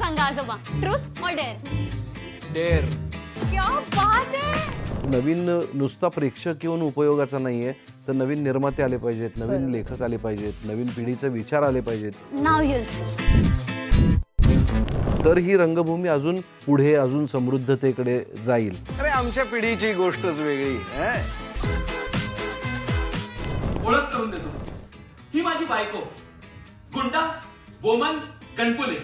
सांगा आजोबा, ट्रूथ और डेअर? डेअर. क्या बात आहे. नवीन नुसता प्रेक्षक येऊन उपयोगाचा नाहीये, तर नवीन निर्माते आले पाहिजेत, नवीन लेखक आले पाहिजेत, नवीन पिढीचे विचार आले पाहिजेत. नाव युल सी. तर ही रंगभूमी अजून पुढे अजून समृद्धतेकडे जाईल. अरे आमच्या पिढीची गोष्टच वेगळी. ओळख करून देतो. ही माझी बायको गुंडा बोमन गणपुले.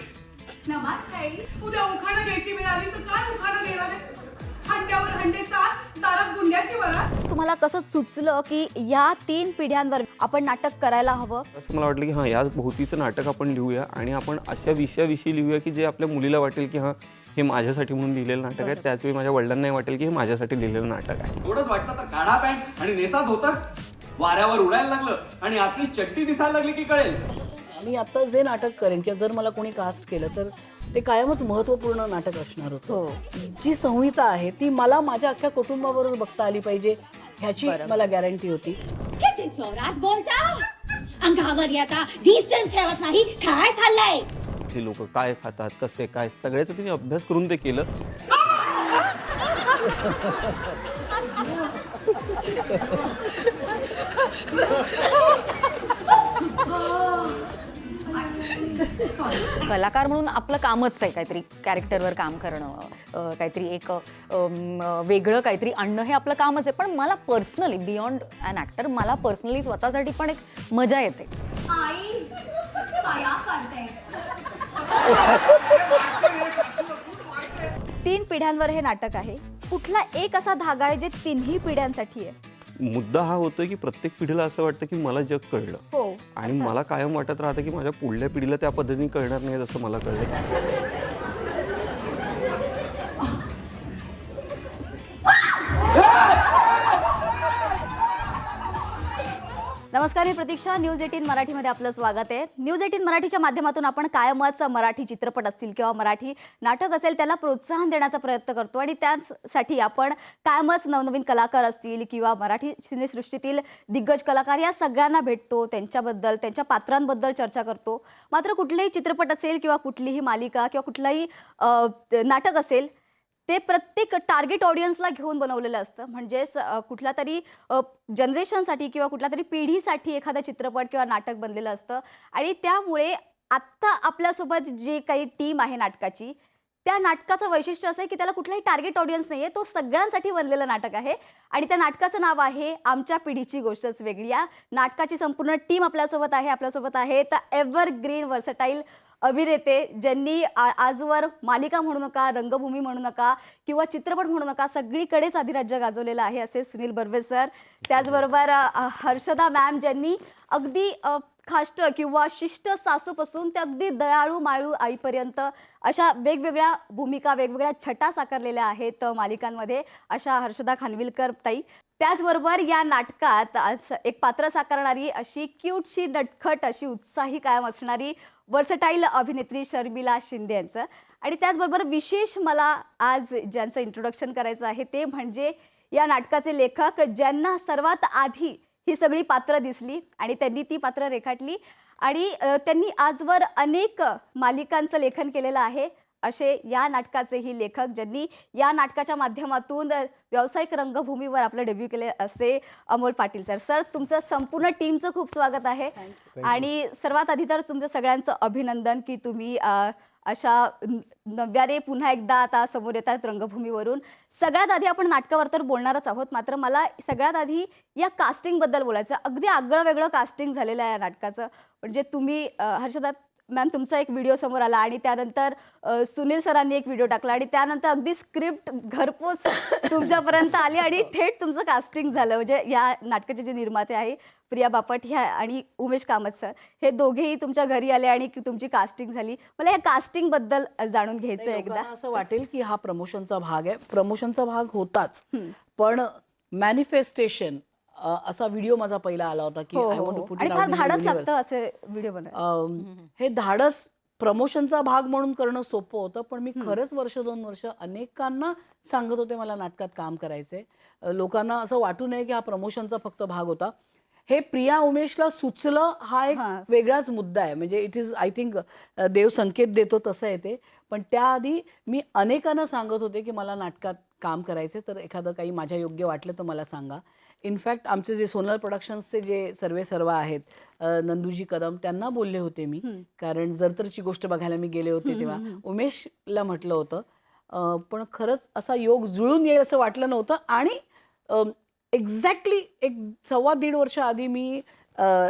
नमस्ते. उद्या उखाणा घ्यायची वेळ आली तर काय उखाणा घेणार आहे? हंड्यावर हंडे सात, दारात गुंड्याची वरात. तुम्हाला कसं सुचलं की या 3 पिढ्यांवर आपण नाटक करायला हवं? असं मला वाटलं की हां, या भोवतीचं नाटक आपण लिहूया आणि आपण अशा विषयाविषयी लिहूया की जे आपल्या मुलीला वाटेल की हां, हे माझ्यासाठी म्हणून लिहिलेलं नाटक आहे. त्याचवेळी माझ्या वडिलांनाही वाटेल की हे माझ्यासाठी लिहिलेलं नाटक आहे. एवढंच वाटतं तर काढा पॅन्ट आणि नेसात होतं. वाऱ्यावर उडायला लागलं आणि आतली चड्डी दिसायला लागली की कळेल. मी आता जे नाटक करेन किंवा जर मला कोणी कास्ट केलं तर ते कायमच महत्त्वपूर्ण नाटक असणार होतं. जी संहिता आहे ती मला माझ्या अख्ख्या कुटुंबाबरोबर बघता आली पाहिजे ह्याची मला गॅरंटी होती. किती जोरात बोलता. अंगावर येता डिस्टन्स ठेवत नाही. काय चाललंय? हे लोक काय खातात, कसे काय, सगळ्याचा तिने अभ्यास करून ते केलं. कलाकार म्हणून आपलं कामच आहे काहीतरी कॅरेक्टरवर काम करणं, काहीतरी एक वेगळं काहीतरी आणणं हे आपलं कामच आहे. पण मला पर्सनली बियॉन्ड ॲन ॲक्टर मला पर्सनली स्वतःसाठी पण एक मजा येते. आई काय करते? 3 पिढ्यांवर हे नाटक आहे. कुठला एक असा धागा आहे जे 3ही पिढ्यांसाठी आहे? मुद्दा हा होतोय की प्रत्येक पिढीला असं वाटतं की मला जग कळलं हो. आणि मला कायम वाटत राहतं की माझ्या पुढल्या पिढीला त्या पद्धतीने कळणार नाही जसं मला कळलं. नमस्कार, मी प्रतीक्षा. न्यूज 18 मराठीमध्ये आपलं स्वागत आहे. न्यूज 18 मराठीच्या माध्यमातून आपण कायमच मराठी चित्रपट असतील किंवा मराठी नाटक असेल त्याला प्रोत्साहन देण्याचा प्रयत्न करतो आणि त्यासाठी आपण कायमच नवनवीन कलाकार असतील किंवा मराठी सिनेसृष्टीतील दिग्गज कलाकार या सगळ्यांना भेटतो, त्यांच्याबद्दल त्यांच्या पात्रांबद्दल चर्चा करतो. मात्र कुठलेही चित्रपट असेल किंवा कुठलीही मालिका किंवा कुठलंही नाटक असेल ते प्रत्येक टार्गेट ऑडियन्सला घेऊन बनवलेलं असतं. म्हणजेच कुठल्या तरी जनरेशनसाठी किंवा कुठल्या तरी पिढीसाठी एखादा चित्रपट किंवा नाटक बनलेलं असतं. आणि त्यामुळे आत्ता आपल्यासोबत जे काही टीम आहे नाटकाची, त्या नाटकाचं वैशिष्ट्य असं आहे की त्याला कुठलाही टार्गेट ऑडियन्स नाही आहे. तो सगळ्यांसाठी बनलेलं नाटक आहे आणि त्या नाटकाचं नाव आहे आमच्या पिढीची गोष्टच वेगळी. या नाटकाची संपूर्ण टीम आपल्यासोबत आहे. आपल्यासोबत आहे तर एव्हरग्रीन वर्सटाईल अभिनेते ज्यांनी आजवर मालिका म्हणू नका, रंगभूमी म्हणू नका किंवा चित्रपट म्हणू नका, सगळीकडेच अधिराज्य गाजवलेलं आहे असे सुनील बर्वे सर. त्याचबरोबर हर्षदा मॅम ज्यांनी अगदी खाष्ट किंवा शिष्ट सासूपासून ते अगदी दयाळू माळू आईपर्यंत अशा वेगवेगळ्या भूमिका, वेगवेगळ्या छटा साकारलेल्या आहेत मालिकांमध्ये, अशा हर्षदा खानविलकर ताई. त्याचबरोबर या नाटकात आज एक पात्र साकारणारी अशी क्यूटशी, नटखट अशी उत्साही कायम असणारी वर्सटाईल अभिनेत्री शर्मिला शिंदे यांचं. आणि त्याचबरोबर विशेष मला आज ज्यांचं इंट्रोडक्शन करायचं आहे ते म्हणजे या नाटकाचे लेखक, ज्यांना सर्वात आधी ही सगळी पात्र दिसली आणि त्यांनी ती पात्र रेखाटली आणि त्यांनी आजवर अनेक मालिकांचं लेखन केलेलं आहे. असे या नाटकाचेही लेखक, ज्यांनी या नाटकाच्या माध्यमातून व्यावसायिक रंगभूमीवर आपलं डेब्यू केले असे अमोल पाटील सर. सर, तुमचं संपूर्ण टीमचं खूप स्वागत आहे. आणि सर्वात आधी तर तुमचं सगळ्यांचं अभिनंदन की तुम्ही अशा नव्याने पुन्हा एकदा आता समोर येतात रंगभूमीवरून. सगळ्यात आधी आपण नाटकावर तर बोलणारच आहोत, मात्र मला सगळ्यात आधी या कास्टिंगबद्दल बोलायचं. अगदी आगळं वेगळं कास्टिंग झालेलं आहे या नाटकाचं. म्हणजे तुम्ही हर्षदा मॅम तुमचा एक व्हिडिओ समोर आला आणि त्यानंतर सुनील सरांनी एक व्हिडिओ टाकला आणि त्यानंतर अगदी स्क्रिप्ट घरपोच तुमच्यापर्यंत आली आणि थेट तुमचं कास्टिंग झालं. म्हणजे या नाटकाचे जे निर्माते आहे प्रिया बापट ह्या आणि उमेश कामत सर, हे दोघेही तुमच्या घरी आले आणि तुमची कास्टिंग झाली. मला या कास्टिंग बद्दल जाणून घ्यायचं आहे एकदा. असं वाटेल की हा प्रमोशनचा भाग आहे. प्रमोशनचा भाग होताच, पण मॅनिफेस्टेशन असा व्हिडिओ माझा पहिला आला होता की I want to put it out in the धाडस युनिव्हर्स. लागतं असे व्हिडिओ बनवायला. हे धाडस प्रमोशनचा भाग म्हणून करणं सोपं होतं, पण मी खरंच 1-2 वर्ष अनेकांना सांगत होते मला नाटकात काम करायचंय. लोकांना असं वाटू नये की हा प्रमोशनचा फक्त भाग होता. हे प्रिया उमेशला सुचलं हा एक वेगळाच मुद्दा आहे. म्हणजे इट इज आय थिंक देव संकेत देतो तसं आहे ते. पण त्याआधी मी अनेकांना सांगत होते की मला नाटकात काम करायचे, तर एखादं काही माझ्या योग्य वाटलं तर मला सांगा. इनफॅक्ट आमचे जे सोनल प्रोडक्शन्सचे जे सर्वेसर्वा आहेत नंदूजी कदम, त्यांना बोलले होते मी, कारण जरतरची गोष्ट बघायला मी गेले होते तेव्हा उमेशला म्हटलं होतं. पण खरंच असा योग जुळून येईल असं वाटलं नव्हतं. आणि एक्झॅक्टली 1.25 वर्ष आधी मी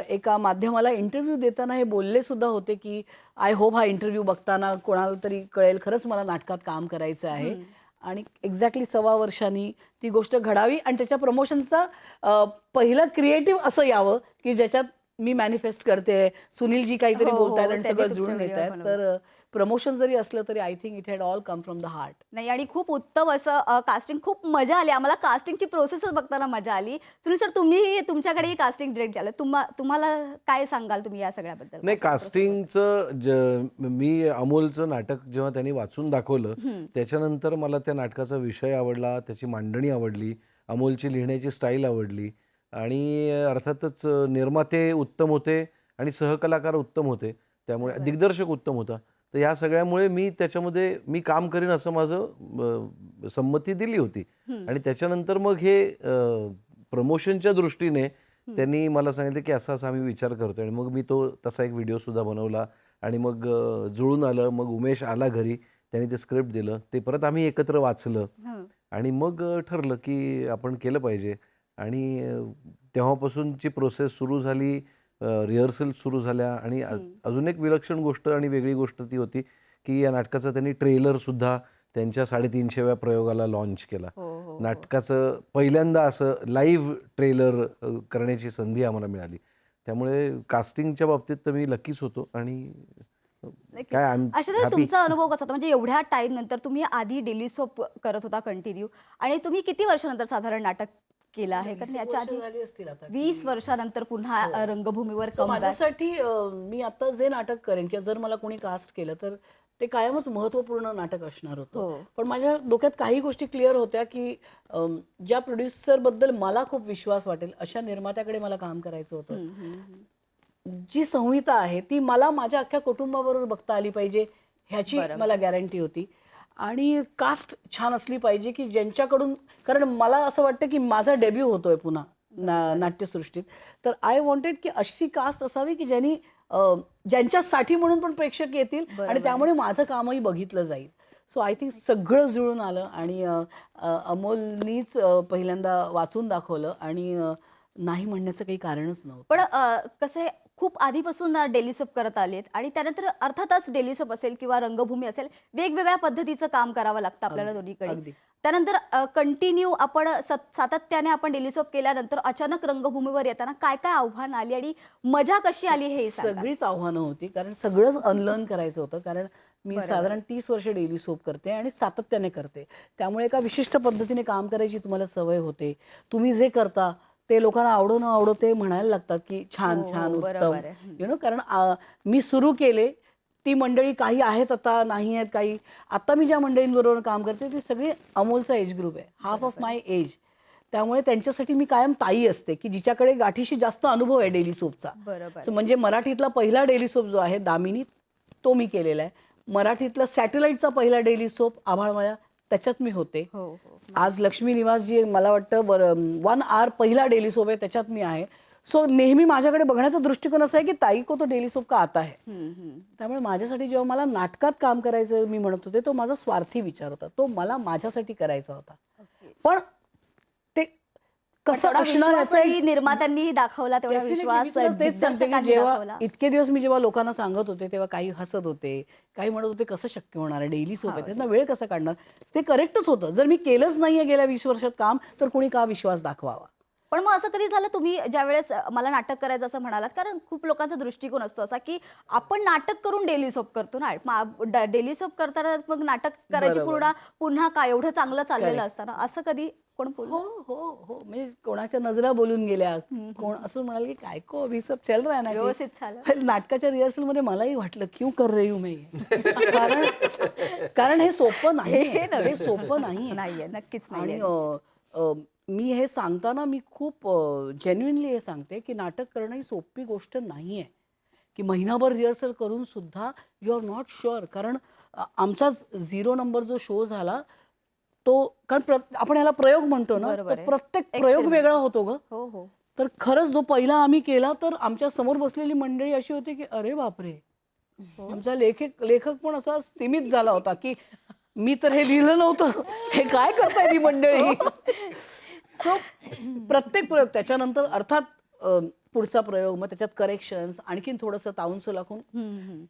एका माध्यमाला इंटरव्ह्यू देताना हे बोलले सुद्धा होते की आय होप हा इंटरव्ह्यू बघताना कोणाला तरी कळेल खरंच मला नाटकात काम करायचं आहे. आणि एक्झॅक्टली 1.25 वर्षांनी ती गोष्ट घडावी आणि त्याच्या प्रमोशनचं पहिलं क्रिएटिव्ह असं यावं की ज्याच्यात मी मॅनिफेस्ट करते, सुनीलजी काहीतरी बोलतायत आणि सगळं जुळून येत आहेत. तर प्रमोशन जरी असलं तरी I think it had all come from the heart. नाही, आणि खूप उत्तम असं कास्टिंग, खूप मजा आली आम्हाला. कास्टिंगची प्रोसेसच बघताना मजा आली. सुनील सर, तुम्ही तुमच्याकडे कास्टिंग डिरेक्ट झालं, तुम्हाला काय सांगाल तुम्ही या सगळ्याबद्दल? नाही, कास्टिंगचं मी अमोलचं नाटक जेव्हा त्यांनी वाचून दाखवलं त्याच्यानंतर मला त्या नाटकाचा विषय आवडला, त्याची मांडणी आवडली, अमोलची लिहिण्याची स्टाईल आवडली आणि अर्थातच निर्माते उत्तम होते आणि सहकलाकार उत्तम होते, त्यामुळे दिग्दर्शक उत्तम होता. तर या सगळ्यामुळे मी त्याच्यामध्ये मी काम करीन असं माझं संमती दिली होती. आणि त्याच्यानंतर मग हे प्रमोशनच्या दृष्टीने त्यांनी मला सांगितलं की असा असा आम्ही विचार करतो आणि मग मी तो तसा एक व्हिडिओसुद्धा बनवला आणि मग जुळून आलं. मग उमेश आला घरी, त्यांनी ते स्क्रिप्ट दिलं, ते परत आम्ही एकत्र वाचलं आणि मग ठरलं की आपण केलं पाहिजे. आणि तेव्हापासूनची प्रोसेस सुरू झाली, रिहर्सल सुरू झाल्या. आणि अजून एक विलक्षण गोष्ट आणि वेगळी गोष्ट ती होती की या नाटकाचा त्यांनी ट्रेलरसुद्धा त्यांच्या 350व्या प्रयोगाला लॉन्च केला. नाटकाचं पहिल्यांदा असं लाईव्ह ट्रेलर करण्याची संधी आम्हाला मिळाली. त्यामुळे कास्टिंगच्या बाबतीत तर मी लकीच होतो. आणि काय अशा तुमचा अनुभव कसा होता? म्हणजे एवढ्या टाइम नंतर तुम्ही आधी डेली सोप करत होता कंटिन्यू, आणि तुम्ही किती वर्षानंतर साधारण नाटक केलं आहे? कारण याच्या आधी 20 वर्षानंतर पुन्हा रंगभूमीवर माझ्यासाठी मी आता जे नाटक करेन किंवा जर मला कोणी कास्ट केलं तर ते कायमच महत्त्वपूर्ण नाटक असणार होतं. पण माझ्या डोक्यात काही गोष्टी क्लिअर होत्या की ज्या प्रोड्युसर बद्दल मला खूप विश्वास वाटेल अशा निर्मात्याकडे मला काम करायचं होतं. जी संहिता आहे ती मला माझ्या अख्ख्या कुटुंबाबरोबर बघता आली पाहिजे ह्याची मला गॅरंटी होती. आणि कास्ट छान असली पाहिजे की ज्यांच्याकडून, कारण मला असं वाटतं की माझा डेब्यू होतोय पुन्हा नाट्यसृष्टीत, तर आय वॉन्टेड की अशी कास्ट असावी की ज्यांनी ज्यांच्यासाठी म्हणून पण प्रेक्षक येतील आणि त्यामुळे माझं कामही बघितलं जाईल. सो आय थिंक सगळं जुळून आलं आणि अमोलनीच पहिल्यांदा वाचून दाखवलं आणि नाही म्हणण्याचं काही कारणच नव्हतं. पण कसं आहे, खूप आधीपासून डेली सोप करत आलेत आणि त्यानंतर अर्थातच डेली सोप असेल किंवा रंगभूमी असेल, वेगवेगळ्या पद्धतीचं काम करावं लागतं आपल्याला दोन्हीकडे. त्यानंतर कंटिन्यू आपण सातत्याने आपण डेली सोप केल्यानंतर अचानक रंगभूमीवर येताना काय काय आव्हान आली आणि मजा कशी आली हे सांगा. सगळीच आव्हानं होती, कारण सगळंच अनलर्न करायचं होतं. कारण मी साधारण 30 वर्ष डेली सोप करते आणि सातत्याने करते, त्यामुळे एका विशिष्ट पद्धतीने काम करायची तुम्हाला सवय होते. तुम्ही जे करता ते लोकांना आवडो न आवडो ते म्हणायला लागतात की छान छान उत्तम, यु नो. कारण मी सुरू केले ती मंडळी काही आहेत आता, नाही आहेत काही. आता मी ज्या मंडळींबरोबर काम करते ती सगळी अमोलचा एज ग्रुप आहे, हाफ ऑफ माय एज. त्यामुळे त्यांच्यासाठी मी कायम ताई असते की जिच्याकडे गाठीशी जास्त अनुभव आहे डेली सोपचा. म्हणजे मराठीतला पहिला डेली सोप जो आहे दामिनी, तो मी केलेला आहे. मराठीतला सॅटेलाइटचा पहिला डेली सोप आभाळमाया, त्याच्यात मी होते. आज लक्ष्मी निवास जी मला वाटतं 1 hour पहिला डेली सोप आहे, त्याच्यात मी आहे. सो नेहमी माझ्याकडे बघण्याचा दृष्टिकोन असा आहे की ताई को तो डेली सोप का आता है. त्यामुळे माझ्यासाठी जेव्हा मला नाटकात काम करायचं मी म्हणत होते, तो माझा स्वार्थी विचार होता, तो मला माझ्यासाठी करायचा होता. पण ते कसं असणार याचा निर्मात्यांनी दाखवला, तेवढा विश्वास जेव्हा इतके दिवस मी जेव्हा लोकांना सांगत होते तेव्हा काही हसत होते, काही म्हणत होते कसं शक्य होणार आहे, डेली सोप आहे त्यांना वेळ कसा काढणार. ते करेक्टच होतं. जर मी केलंच नाहीये गेल्या 20 वर्षात काम, तर कोणी का विश्वास दाखवावा. पण मग असं कधी झालं तुम्ही ज्यावेळेस मला नाटक करायचं असं म्हणालात, कारण खूप लोकांचा दृष्टिकोन असतो असा की आपण नाटक करून डेली सोप करतो ना, डेली सोप करताना मग नाटक करायची पुन्हा काय एवढं चांगलं चाललेलं असताना असं कधी कोण हो हो हो म्हणजे कोणाच्या नजरा बोलून गेल्या, कोण असं म्हणाल की काय को अभी सब चल रहा है ना, व्यवस्थित झालं. नाटकाच्या रिहर्सल मध्ये मलाही वाटलं क्यों कर रही हूं मैं, कारण हे सोपं नाही, हे सोपं नाही, नक्कीच आणि मी हे सांगताना मी खूप जेन्युइनली हे सांगते की नाटक करणं ही सोपी गोष्ट नाही आहे, की महिनाभर रिहर्सल करून सुद्धा यू आर नॉट शुअर. कारण आमचाच 0 नंबर जो शो झाला तो, कारण आपण ह्याला प्रयोग म्हणतो ना, बरोबर तर आहे. प्रत्येक प्रयोग Experiment. वेगळा होतो ग. हो हो तर खरंच जो पहिला आम्ही केला तर आमच्या समोर बसलेली मंडळी अशी होती की अरे बापरे, आमचा लेखक पण असा स्तिमित झाला होता की मी तर हे लिहिलं नव्हतं, हे काय करताय ती मंडळी. सो प्रत्येक प्रयोग त्याच्यानंतर अर्थात पुढचा प्रयोग, मग त्याच्यात करेक्शन्स, आणखीन थोडंसं ताऊन सुलाखून.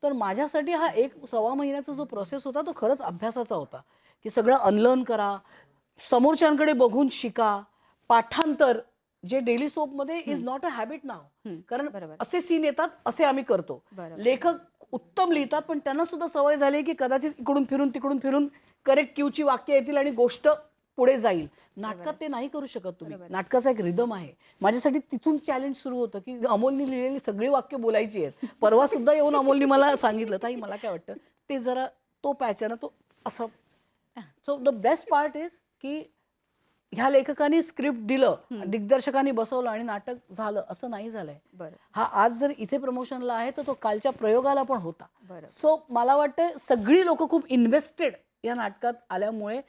तर माझ्यासाठी हा 1-1.25 महिन्याचा जो प्रोसेस होता तो खरंच अभ्यासाचा होता, की सगळं अनलर्न करा, समोरच्यांकडे बघून शिका, पाठांतर जे डेली सोपमध्ये इज नॉट अ हॅबिट नाव. कारण असे सीन येतात, असे आम्ही करतो. लेखक उत्तम लिहितात, पण त्यांना सुद्धा सवय झाली की कदाचित इकडून फिरून तिकडून फिरून करेक्ट क्यूची वाक्य येतील आणि गोष्ट पुढे जाईल. नाटकात ते नाही करू शकत तुम्ही. नाटकाचा एक रिदम आहे. माझ्यासाठी तिथून चॅलेंज सुरू होतं की अमोलनी लिहिलेली सगळी वाक्य बोलायची आहेत. परवा सुद्धा येऊन अमोलनी मला सांगितलं, ताई मला काय वाटतं ते जरा तो पॅच आहे ना तो असं. So the best part is की ह्या लेखकांनी स्क्रिप्ट दिलं, दिग्दर्शकांनी बसवलं आणि नाटक झालं असं नाही झालंय. हा आज जर इथे प्रमोशनला आहे तर तो कालच्या प्रयोगाला पण होता. सो मला वाटतं सगळी लोक खूप इन्व्हेस्टेड या नाटकात आल्यामुळे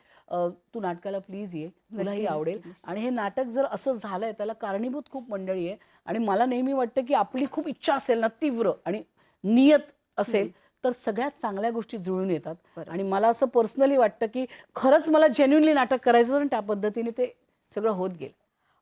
तू नाटकाला प्लीज ये, तुलाही आवडेल. आणि हे नाटक जर असं झालंय त्याला कारणीभूत खूप मंडळी आहे. आणि मला नेहमी वाटतं की आपली खूप इच्छा असेल ना, तीव्र आणि नियत असेल तर सगळ्यात चांगल्या गोष्टी जुळून येतात. आणि मला असं पर्सनली वाटतं की खरंच मला जेन्युइनली नाटक करायचं होतं आणि त्या पद्धतीने ते सगळं होत गेलं.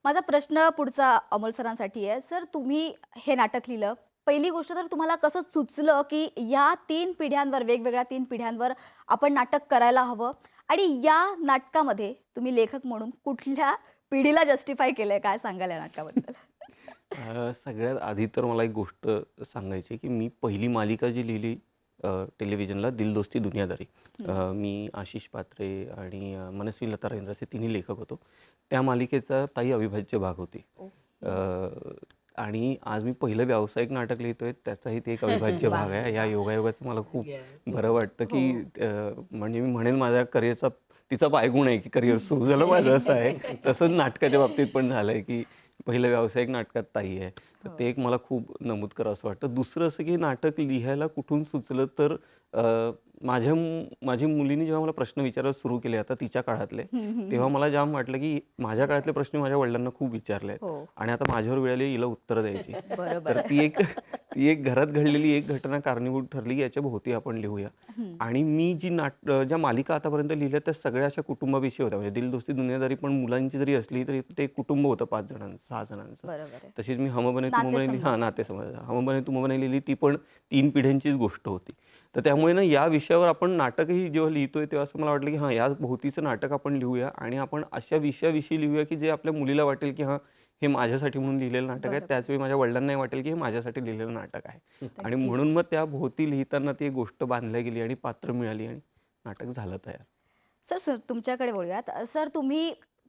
माझा प्रश्न पुढचा अमोल सरांसाठी आहे. सर, तुम्ही हे नाटक लिहिलं, पहिली गोष्ट तर तुम्हाला कसं सुचलं की या 3 पिढ्यांवर, वेगवेगळ्या 3 पिढ्यांवर आपण नाटक करायला हवं, आणि या नाटकामध्ये तुम्ही लेखक म्हणून कुठल्या पिढीला जस्टिफाय केलंय, काय सांगाल या नाटकाबद्दल? सगळ्यात आधी तर मला एक गोष्ट सांगायची की मी पहिली मालिका जी लिहिली टेलिव्हिजनला, दिल दोस्ती दुनियादारी, मी आशिष पात्रे आणि मनस्वी लता राजेंद्र असे तिन्ही लेखक होतो. त्या मालिकेचा ताई अविभाज्य भाग होती. आणि आज मी पहिलं व्यावसायिक नाटक लिहितोय, त्याचाही ते एक अविभाज्य भाग आहे. या योगायोगाचं मला खूप बरं वाटतं की म्हणजे मी म्हणेन माझ्या करिअरचा तिचा पायगुण आहे की करिअर सुरू झालं माझं असं आहे. तसंच नाटकाच्या बाबतीत पण झालं आहे की पहिलं व्यावसायिक नाटकात ताई आहे. तर ते एक मला खूप नमूद करावं असं वाटतं. दुसरं असं की नाटक लिहायला कुठून सुचलं तर माझी मुलीने जेव्हा मला प्रश्न विचारायला सुरू केले आता तिच्या काळातले, तेव्हा मला जाम वाटलं की माझ्या काळातले प्रश्न माझ्या वडिलांना खूप विचारले आहेत आणि आता माझ्यावर वेळ आली हिला उत्तरं द्यायची. तर ती एक घरात घडलेली एक घटना कारणीभूत ठरली, याच्या भोवती आपण लिहूया. आणि मी ज्या मालिका आतापर्यंत लिहिल्या त्या सगळ्या अशा कुटुंबाविषयी होत्या. म्हणजे दिल दोस्ती दुनियादारी पण मुलांची जरी असली तरी ते कुटुंब होतं 5 जणांचं, 6 जणांचं. तशीच मी हम बने तुम बने, नातेसंबंध, हम बने तुम बने लिहिली, ती पण 3 पिढ्यांचीच गोष्ट होती. तर त्यामुळे ना या विषयावर आपण नाटकही जेव्हा लिहितोय तेव्हा असं मला वाटलं की हां, या भोवतीचं नाटक आपण लिहूया आणि आपण अशा विषयाविषयी लिहूया की जे आपल्या मुलीला वाटेल की हां, हे माझ्यासाठी म्हणून लिहिलेलं नाटक आहे. त्याचवेळी माझ्या वडिलांनाही वाटेल की हे माझ्यासाठी लिहिलेलं नाटक आहे. आणि म्हणून मग त्या भोवती लिहिताना ती एक गोष्ट बांधल्या गेली आणि पात्र मिळाली आणि नाटक झालं तयार. सर, तुमच्याकडे बोलूयात. सर,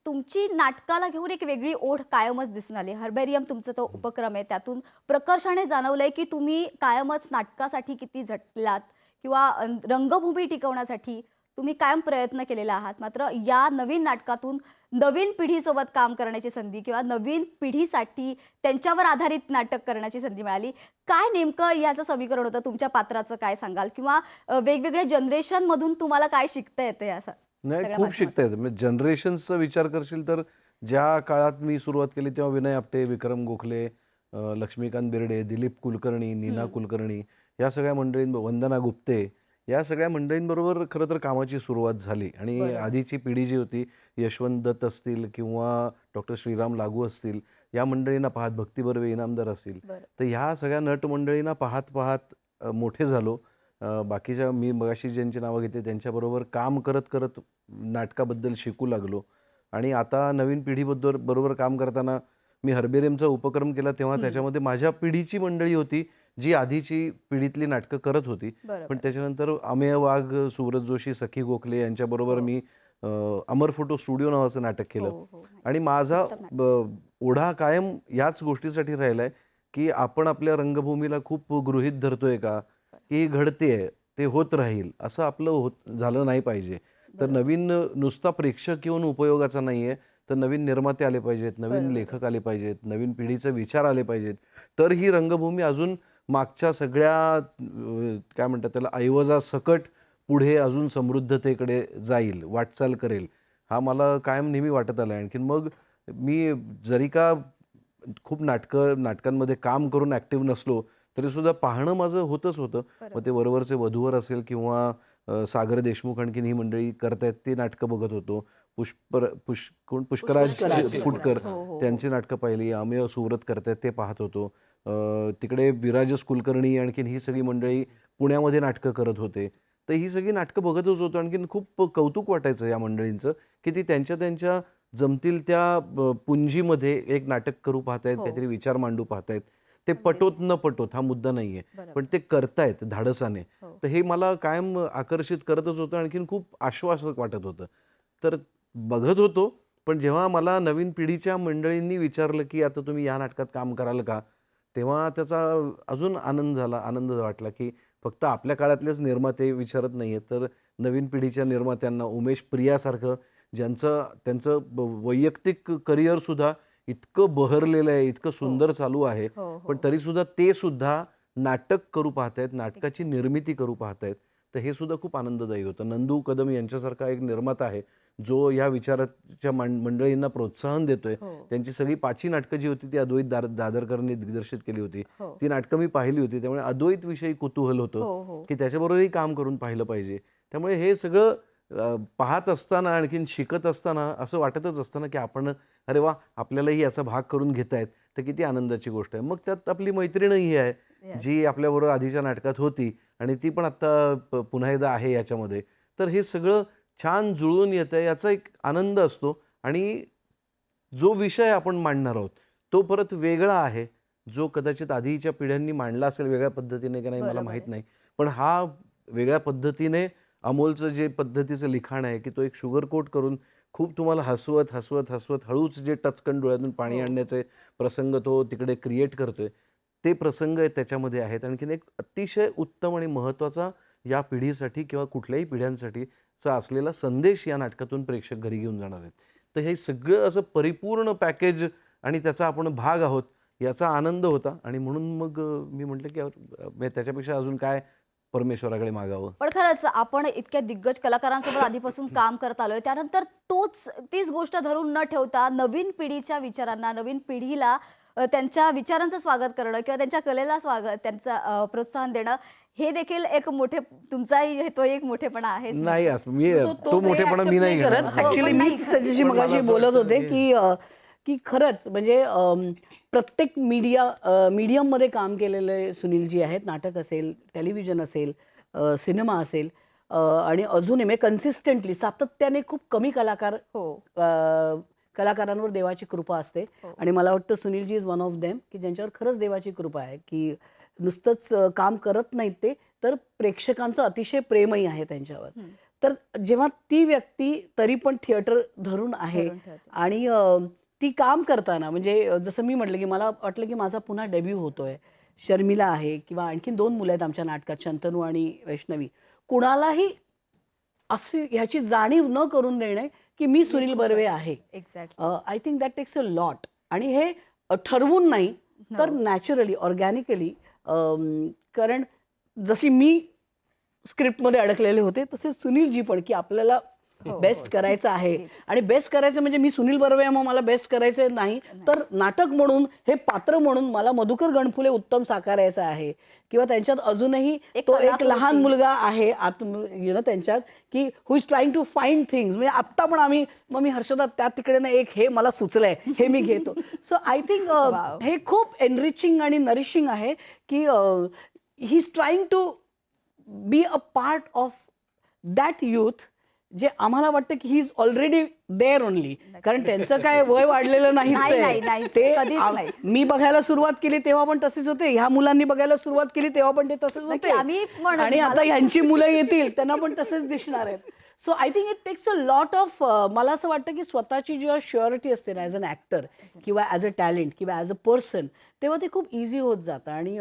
तुमची नाटकाला घेऊन एक वेगळी ओढ कायमच दिसून आली. हर्बेरियम तुमचा तो उपक्रम आहे, त्यातून प्रकर्षाने जाणवलंय की तुम्ही कायमच नाटकासाठी किती झटलात किंवा रंगभूमी टिकवण्यासाठी तुम्ही कायम प्रयत्न केलेला आहात. मात्र या नवीन नाटकातून नवीन पिढीसोबत काम करण्याची संधी किंवा नवीन पिढीसाठी त्यांच्यावर आधारित नाटक करण्याची संधी मिळाली. काय नेमकं याचं समीकरण होतं? तुमच्या पात्राचं काय सांगाल? किंवा वेगवेगळ्या जनरेशनमधून तुम्हाला काय शिकता येतं या नाही, खूप शिकता येतं. म्हणजे जनरेशन्सचा विचार करशील तर ज्या काळात मी सुरुवात केली तेव्हा विनय आपटे, विक्रम गोखले, लक्ष्मीकांत बेर्डे, दिलीप कुलकर्णी, नीना कुलकर्णी, या सगळ्या वंदना गुप्ते, या सगळ्या मंडळींबरोबर खरं तर कामाची सुरुवात झाली. आणि आधीची पिढी जी होती, यशवंत दत्त असतील किंवा डॉक्टर श्रीराम लागू असतील, या मंडळींना पाहत, भक्ती बर्वे इनामदार असतील, तर ह्या सगळ्या नट मंडळींना पाहत पाहत मोठे झालो. बाकीच्या मी मगाशी ज्यांची नावं घेते त्यांच्याबरोबर काम करत करत नाटकाबद्दल शिकू लागलो. आणि आता नवीन पिढीबरोबर काम करताना मी हर्बेरियमचा उपक्रम केला तेव्हा त्याच्यामध्ये माझ्या पिढीची मंडळी होती जी आधीची पिढीतली नाटकं करत होती. पण त्याच्यानंतर अमेय वाघ, सुब्रत जोशी, सखी गोखले यांच्याबरोबर मी अमर फोटो स्टुडिओ नावाचं नाटक केलं. आणि माझा ओढा कायम याच गोष्टीसाठी राहिलाय की आपण आपल्या रंगभूमीला खूप गृहीत धरतोय का, की घडतेय, ते होत राहील, असं आपलं झालं नाही पाहिजे. तर नवीन नुसता प्रेक्षक येऊन उपयोगाचा नाहीये, तर नवीन निर्माते आले पाहिजेत, नवीन लेखक आले पाहिजेत, नवीन पिढीचे विचार आले पाहिजेत, तर ही रंगभूमी अजून मागच्या सगळ्या काय म्हणतात त्याला ऐवजासकट पुढे अजून समृद्धतेकडे जाईल, वाटचाल करेल, हा मला कायम नेहमी वाटत आला. आणखीन मग मी जरी का खूप नाटकांमध्ये काम करून ॲक्टिव्ह नसलो तरी सुद्धा पाहणं माझं होतच होतं. मग ते वरवरचे वधूवर असेल किंवा सागर देशमुख आणखीन ही मंडळी करतायत ती नाटकं बघत होतो. पुष्कराज फुटकर त्यांची नाटकं पाहिली. अमेय सुव्रत करतायत ते पाहत होतो. तिकडे विराजस कुलकर्णी आणखीन ही सगळी मंडळी पुण्यामध्ये नाटकं करत होते. तर ही सगळी नाटकं बघतच होतो. आणखीन खूप कौतुक वाटायचं या मंडळींचं की ती त्यांच्या जमतील त्या पुंजीमध्ये एक नाटक करू पाहतायत, काहीतरी विचार मांडू पाहतायत. ते पटोत न पटोत हा मुद्दा नाहीये, पण ते करतायत धाडसाने. तर हे मला कायम आकर्षित करतच होतं. आणखीन खूप आश्वासक वाटत होतं. तर बघत होतो, पण जेव्हा मला नवीन पिढीच्या मंडळींनी विचारलं की आता तुम्ही या नाटकात काम कराल का, तेव्हा त्याचा अजून आनंद वाटला की फक्त आपल्या काळातलेच निर्माते विचारत नाहीयेत, तर नवीन पिढीच्या निर्मात्यांना उमेश प्रियासारखं त्यांचं वैयक्तिक करिअर सुद्धा इतकं बहरलेलं आहे, इतकं सुंदर चालू आहे, पण तरी सुद्धा ते सुद्धा नाटक करू पाहतायत, नाटकाची निर्मिती करू पाहतायत. तर हे सुद्धा खूप आनंददायी होतं. नंदू कदम यांच्यासारखा एक निर्माता आहे जो या विचाराच्या मंडळींना प्रोत्साहन देतोय. त्यांची सगळी 5ही नाटकं जी होती ती अद्वैत दादरकरांनी दिग्दर्शित केली होती. ती नाटकं मी पाहिली होती. त्यामुळे अद्वैत विषयी कुतूहल होतं की त्याच्याबरोबरही काम करून पाहिलं पाहिजे. त्यामुळे हे सगळं पाहत असताना आणखीन शिकत असताना असं वाटतच असतं ना की आपण अरे वा आपल्यालाही याचा भाग करून घेतायत, तर किती आनंदाची गोष्ट आहे. मग त्यात आपली मैत्रीणही आहे जी आपल्याबरोबर आधीच्या नाटकात होती आणि ती पण आत्ता पुन्हा एकदा आहे याच्यामध्ये. तर हे सगळं छान जुळून येतं, याचा एक आनंद असतो. आणि जो विषय आपण मांडणार आहोत तो परत वेगळा आहे, जो कदाचित आधीच्या पिढ्यांनी मांडला असेल वेगळ्या पद्धतीने का नाही मला माहीत नाही, पण हा वेगळ्या पद्धतीने अमोलचं जे पद्धतीचं लिखाण आहे की तो एक शुगर कोट करून खूप तुम्हाला हसवत हळूच जे टचकन डोळ्यातून पाणी आणण्याचे प्रसंग तो तिकडे क्रिएट करतोय, ते प्रसंग त्याच्यामध्ये आहेत. आणखीन एक अतिशय उत्तम आणि महत्त्वाचा या पिढीसाठी किंवा कुठल्याही पिढ्यांसाठीचा असलेला संदेश या नाटकातून प्रेक्षक घरी घेऊन जाणार आहेत. तर हे सगळं असं परिपूर्ण पॅकेज आणि त्याचा आपण भाग आहोत याचा आनंद होता. आणि म्हणून मग मी म्हटलं की त्याच्यापेक्षा अजून काय परमेश्वराकडे मागावं. पण खरंच आपण इतक्या दिग्गज कलाकारांसोबत आधीपासून काम करत आलोय, त्यानंतर तीच गोष्ट धरून न ठेवता नवीन पिढीच्या विचारांना, नवीन पिढीला त्यांच्या विचारांचं स्वागत करणं किंवा त्यांच्या कलेला त्यांचं प्रोत्साहन देणं, हे देखील एक तुमचाही तो एक मोठेपणा आहे. नाही मी तो मोठेपणा मी नाही करत. ऍक्च्युली मीच त्याच्याशी मगाशी बोलत होते की खरंच म्हणजे प्रत्येक मीडियममध्ये काम केलेले सुनीलजी आहेत. नाटक असेल, टेलिव्हिजन असेल, सिनेमा असेल, आणि अजूनही म्हणजे कन्सिस्टंटली सातत्याने खूप कमी कलाकारांवर देवाची कृपा असते. आणि मला वाटतं Sunilji is one of them की ज्यांच्यावर खरंच देवाची कृपा आहे की नुसतंच काम करत नाहीत ते, तर प्रेक्षकांचं अतिशय प्रेमही आहे त्यांच्यावर. तर जेव्हा ती व्यक्ती तरी पण थिएटर धरून आहे आणि ती काम करताना म्हणजे जसं मी म्हटलं की मला वाटलं की माझा पुन्हा डेब्यू होतोय. शर्मिला आहे किंवा आणखीन 2 मुलं आहेत आमच्या नाटकात, शंतनू आणि वैष्णवी. कुणालाही अशी ह्याची जाणीव न करून देणे की मी सुनील बर्वे आहे. I think that takes a lot. आणि हे ठरवून नाही तर नॅचरली, ऑर्गॅनिकली. कारण जशी मी स्क्रिप्टमध्ये अडकलेले होते तसे सुनीलजी पण की आपल्याला बेस्ट करायचं आहे. आणि बेस्ट करायचं म्हणजे मी सुनील बर्वे मग मला बेस्ट करायचं नाही, तर नाटक म्हणून हे पात्र म्हणून मला मधुकर गणफुले उत्तम साकारायचं आहे. किंवा त्यांच्यात अजूनही तो एक लहान मुलगा आहे त्यांच्यात की who is trying to find things. म्हणजे आत्ता पण मी हर्षदा त्या तिकडे एक हे मला सुचलंय हे मी घेतो. सो आय थिंक हे खूप एनरिचिंग आणि नरिशिंग आहे की he is trying to be a part of that youth जे आम्हाला वाटतं की he is already there only. कारण त्यांचं काय वय वाढलेलं नाहीच. ते मी बघायला सुरुवात केली तेव्हा पण तसेच होते, ह्या मुलांनी बघायला सुरुवात केली तेव्हा पण ते तसेच होते, आणि आता ह्यांची मुलं येतील त्यांना पण तसेच दिसणार आहेत. So I think it takes a lot of, मला असं वाटतं की स्वतःची जेव्हा श्युअरिटी असते ना ॲज अन ॲक्टर किंवा ॲज अ टॅलेंट किंवा ॲज अ पर्सन, तेव्हा ते खूप इझी होत जातं आणि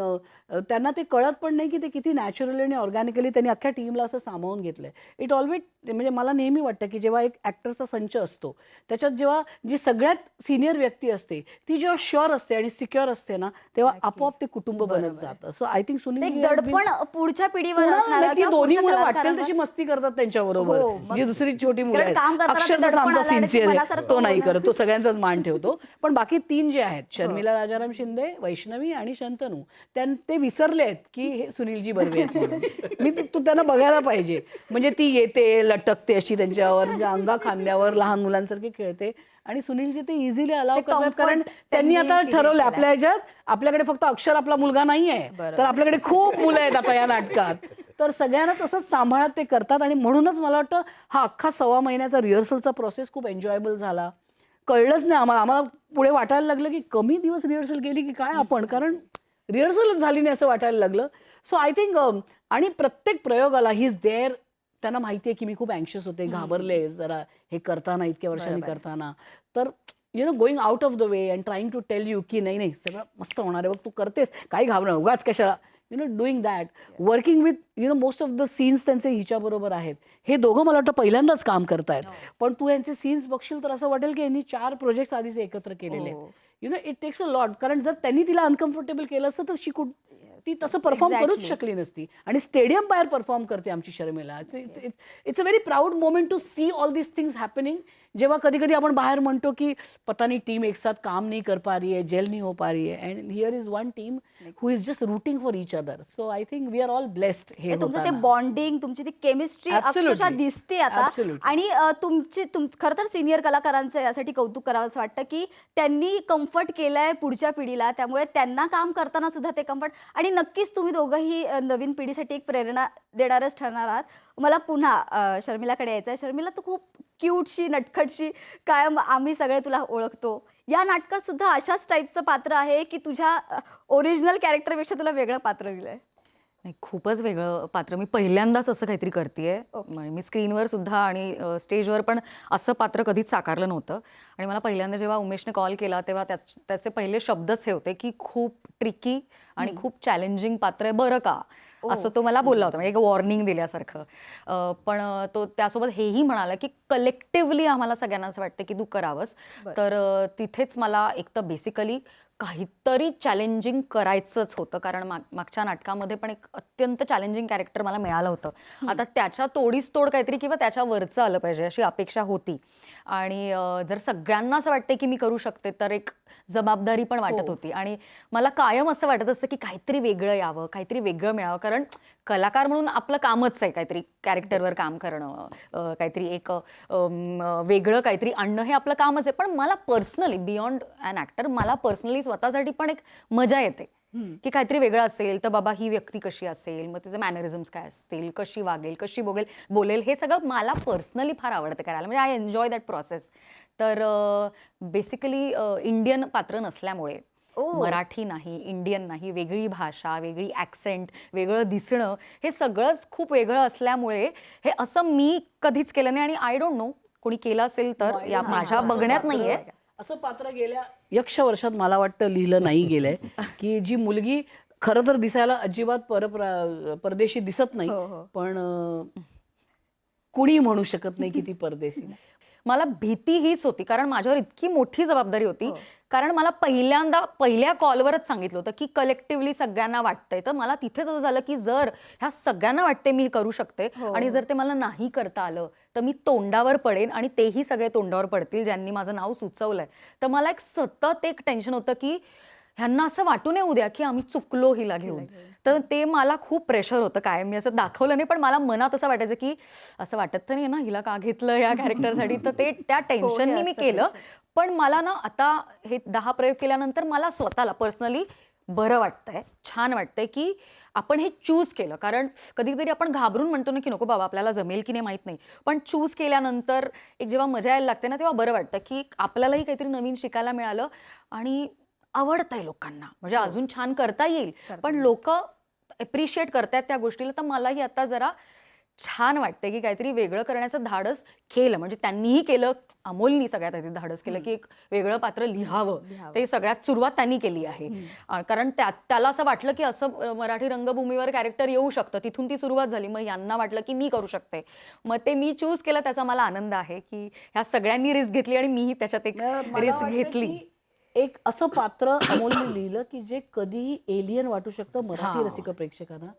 त्यांना ते कळत पण नाही की ते किती नॅचरली आणि ऑर्गॅनिकली त्यांनी अख्ख्या टीमला असं सामावून घेतलंय. इट ऑलवेज म्हणजे मला नेहमी वाटतं की जेव्हा एक ॲक्टरचा संच असतो त्याच्यात जेव्हा जी सगळ्यात सिनियर व्यक्ती असते ती जेव्हा शुअर असते आणि सिक्युअर असते ना तेव्हा आपोआप ते कुटुंब बनत जातं. सो आय थिंक सुनील एक दडपण पुढच्या पिढीवर असणारं किंवा दोन्ही पुढच्या मुलं वाटेल कलाकारांवर- तशी मस्ती करतात त्यांच्याबरोबर. हो, मग- जी दुसरी छोटी मुलं कारण आहेत काम करताना ते अक्षरशः दडपण आमचा आलं आणि ते सिन्सिअर आहे मनासारखं तो नाही होणं. करत, तो सगळ्यांचाच मान ठेवतो. पण बाकी 3 जे आहेत शर्मिला राजाराम शिंदे, वैष्णवी आणि शंतनू ते विसरले आहेत की हे सुनीलजी बर्वे आहेत म्हणून. तू त्यांना बघायला पाहिजे. म्हणजे ती येते लटकते अशी त्यांच्यावर म्हणजे अंगा खांद्यावर लहान मुलांसारखी खेळते आणि सुनीलजी ते इझिली अलाव करतात comfort कारण त्यांनी आता त्यांनी ठरवलं create आपल्या ह्याच्यात आपल्याकडे फक्त अक्षर आपला मुलगा नाही आहे तर आपल्याकडे खूप मुलं आहेत आता या नाटकात. तर सगळ्यांना तसंच सांभाळत ते करतात आणि म्हणूनच मला वाटतं हा अख्खा 1.25 महिन्याचा रिहर्सलचा प्रोसेस खूप एन्जॉयबल झाला. कळलंच नाही आम्हाला पुढे वाटायला लागलं की कमी दिवस रिहर्सल केली की काय आपण, कारण रिहर्सलच झाली नाही असं वाटायला लागलं. सो आय थिंक आणि प्रत्येक प्रयोगाला ही इज देअर. त्यांना माहिती आहे की मी खूप अँक्शियस होते, घाबरले जरा हे करताना इतक्या वर्षांनी करताना. तर going out of the way and trying to tell you की नाही सगळं मस्त होणार आहे बघ, तू करतेस, काही घाबरणं उगाच कशाला, doing that, working with most of the scenes त्यांचे हिच्याबरोबर आहेत. हे दोघं मला वाटतं पहिल्यांदाच काम करतायत. पण तू यांचे सीन्स बघशील तर असं वाटेल की यांनी 4 प्रोजेक्ट्स आधीच एकत्र केलेले आहेत. It takes a lot. कारण जर त्यांनी तिला अनकम्फर्टेबल केलं असतं तर ती तसं परफॉर्म करूच शकली नसती. आणि स्टेडियम बाहेर परफॉर्म करते आमची Sharmila. It's a very proud moment to see all this things happening. जेव्हा कधी कधी आपण बाहेर म्हणतो की पता नहीं टीम एक साथ काम नहीं कर पा रही है, जेल नहीं हो पा रही है, and here is one team who is just rooting for each other. So I think we are all blessed. हे तुमचं ते बॉन्डिंग, तुमची ती केमिस्ट्री अक्षरशः दिसते आता. आणि खरं तर सिनियर कलाकारांचं यासाठी कौतुक करावं असं वाटतं की त्यांनी कम्फर्ट केलंय पुढच्या पिढीला, त्यामुळे त्यांना काम करताना सुद्धा ते कम्फर्ट. आणि नक्कीच तुम्ही दोघंही नवीन पिढीसाठी एक प्रेरणा देणारच ठरणार आहात. मला पुन्हा शर्मिलाकडे यायचं आहे. शर्मिला, तू खूप क्यूटशी, नटखटशी, कायम आम्ही सगळे तुला ओळखतो. या नाटकात सुद्धा अशाच टाईपचं पात्र आहे की तुझ्या ओरिजिनल कॅरेक्टरपेक्षा तुला वेगळं पात्र दिलंय? नाही, खूपच वेगळं पात्र. मी पहिल्यांदाच असं काहीतरी करतेय. मी स्क्रीनवर सुद्धा आणि स्टेजवर पण असं पात्र कधीच साकारलं नव्हतं. आणि मला पहिल्यांदा जेव्हा उमेशने कॉल केला तेव्हा त्याचे पहिले शब्दच हे होते की खूप ट्रिकी आणि खूप चॅलेंजिंग पात्र आहे बरं का, असं तो मला बोलला होता, म्हणजे एक वॉर्निंग दिल्यासारखं. पण तो त्यासोबत हेही म्हणाला की कलेक्टिव्हली आम्हाला सगळ्यांना असं वाटतं की तू करावंस. तर तिथेच मला एक तर बेसिकली काहीतरी चॅलेंजिंग करायचंच होतं, कारण मागच्या नाटकामध्ये पण एक अत्यंत चॅलेंजिंग कॅरेक्टर मला मिळालं होतं. आता त्याच्या तोडीस तोड काहीतरी किंवा त्याच्या वरचं आलं पाहिजे अशी अपेक्षा होती. आणि जर सगळ्यांना असं वाटतं की मी करू शकते तर एक जबाबदारी पण वाटत होती. आणि मला कायम असं वाटत असतं की काहीतरी वेगळं यावं, काहीतरी वेगळं मिळावं, कारण कलाकार म्हणून आपलं कामच आहे काहीतरी कॅरेक्टरवर काम करणं, काहीतरी एक वेगळं काहीतरी आणणं हे आपलं कामच आहे. पण मला पर्सनली बियॉन्ड ॲन ॲक्टर मला पर्सनली स्वतःसाठी पण एक मजा येते की काहीतरी वेगळं असेल तर बाबा ही व्यक्ती कशी असेल, मग तिचे मॅनरिझम्स काय असतील, कशी वागेल, कशी बोलेल, हे सगळं मला पर्सनली फार आवडतं करायला. म्हणजे आय एन्जॉय दॅट प्रोसेस. तर बेसिकली इंडियन पात्र नसल्यामुळे, मराठी नाही, इंडियन नाही, वेगळी भाषा, वेगळी ॲक्सेंट, वेगळं दिसणं, हे सगळंच खूप वेगळं असल्यामुळे हे असं मी कधीच केलं नाही. आणि आय डोंट नो कोणी केलं असेल तर या माझ्या बघण्यात नाहीये. असं पात्र गेल्या यक्ष वर्षात मला वाटतं लिहिलं नाही गेलंय की जी मुलगी खरं तर दिसायला अजिबात परदेशी दिसत नाही, पण कुणी म्हणू शकत नाही की ती परदेशी. मला भीती हीच होती, कारण माझ्यावर इतकी मोठी जबाबदारी होती. कारण मला पहिल्या कॉलवरच सांगितलं होतं की कलेक्टिव्हली सगळ्यांना वाटतंय. तर मला तिथेच असं झालं की जर ह्या सगळ्यांना वाटते मी करू शकते आणि जर ते मला नाही करता आलं तर मी तोंडावर पडेन आणि तेही सगळे तोंडावर पडतील ज्यांनी माझं नाव सुचवलंय. तर मला एक सतत एक टेन्शन होतं की ह्यांना असं वाटू नये उद्या की आम्ही चुकलो हिला घेऊन. तर ते मला खूप प्रेशर होतं. काय मी असं दाखवलं नाही, पण मला मनात असं वाटायचं की असं वाटत तर नाही ना हिला का घेतलं या कॅरेक्टरसाठी. तर ते त्या टेन्शननी मी केलं. पण मला ना आता हे 10 प्रयोग केल्यानंतर मला स्वतःला पर्सनली बरं वाटतंय, छान वाटतंय की आपण हे चूज केलं. कारण कधीतरी आपण घाबरून म्हणतो ना की नको बाबा आपल्याला जमेल की नाही माहीत नाही, पण चूज केल्यानंतर एक जेव्हा मजा यायला लागते ना तेव्हा बरं वाटतं की आपल्यालाही काहीतरी नवीन शिकायला मिळालं आणि आवडतंय लोकांना, म्हणजे अजून छान करता येईल, पण लोक अप्रिशिएट करतायत त्या गोष्टीला. तर मलाही आता जरा छान वाटतंय की काहीतरी वेगळं करण्याचं धाडस केलं. म्हणजे त्यांनीही केलं, अमोलनी सगळ्यात आधी धाडस केलं की एक वेगळं पात्र लिहावं. ते सगळ्यात सुरुवात त्यांनी केली आहे. कारण त्याला असं वाटलं की असं मराठी रंगभूमीवर कॅरेक्टर येऊ शकतं. तिथून ती सुरुवात झाली. मग यांना वाटलं की मी करू शकते. मग ते मी चूज केलं, त्याचा मला आनंद आहे की ह्या सगळ्यांनी रिस्क घेतली आणि मीही त्याच्यात एक मला रिस्क वाटतं घेतली. की एक असं पात्र अमोलने लिहिलं की जे कधीही एलियन वाटू शकतं मराठी रसिक प्रेक्षकांना.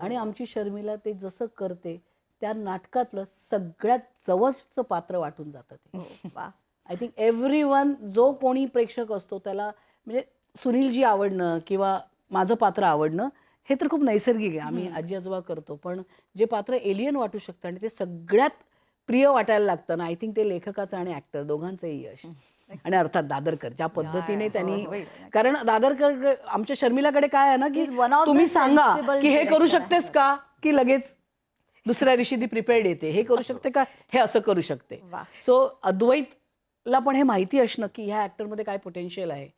आणि आमची शर्मिला ते जसं करते त्या नाटकातलं सगळ्यात जवळचं पात्र वाटून जातं ते. आय थिंक एव्हरीवन जो कोणी प्रेक्षक असतो त्याला म्हणजे सुनीलजी आवडणं किंवा माझं पात्र आवडणं हे तर खूप नैसर्गिक आहे. आम्ही आजी आजोबा करतो, पण जे पात्र एलियन वाटू शकतं आणि ते सगळ्यात प्रिय वाटायला लागतं ना, आय थिंक ते लेखकाचं आणि ऍक्टर दोघांचंही यश. आणि अर्थात दादरकर ज्या पद्धतीने त्यांनी, कारण दादरकर आमच्या शर्मिलाकडे काय आहे ना की He's one of the तुम्ही सांगा sensible की हे करू director शकतेस का, की लगेच दुसऱ्या दिवशी ती प्रिपेअर्ड येते. हे करू शकते का, हे असं करू शकते. सो अद्वैतला पण हे माहिती असणं की ह्या ऍक्टरमध्ये काय पोटेन्शियल आहे.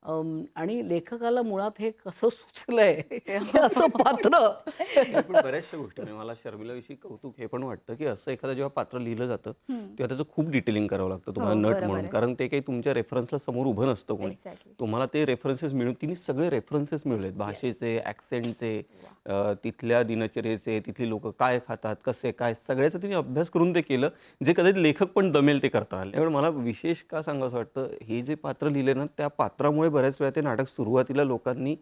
आणि लेखकाला मुळात हे कसं सुचलंय हे असं पात्र. पण बऱ्याचशा गोष्टी म्हणजे मला शर्मिलाविषयी कौतुक हे पण वाटतं की असं एखादं जेव्हा पात्र लिहिलं जातं तेव्हा त्याचं खूप डिटेलिंग करावं लागतं तुम्हाला नट म्हणून. कारण ते काही तुमच्या रेफरन्सला समोर उभं नसतं कोणी. तुम्हाला ते रेफरन्सेस मिळून, तिने सगळे रेफरन्सेस मिळवलेत, भाषेचे, ॲक्सेंटचे, तिथल्या दिनचर्येचे, तिथली लोक काय खातात, कसे काय, सगळ्याचा तिने अभ्यास करून ते केलं, जे कदाचित लेखक पण दमेल ते करता आले. त्यामुळे मला विशेष का सांगावं वाटतं, हे जे पात्र लिहिले ना त्या पात्रामुळे बऱ्याच वेळा ते नाटक सुरुवातीला लोकांनी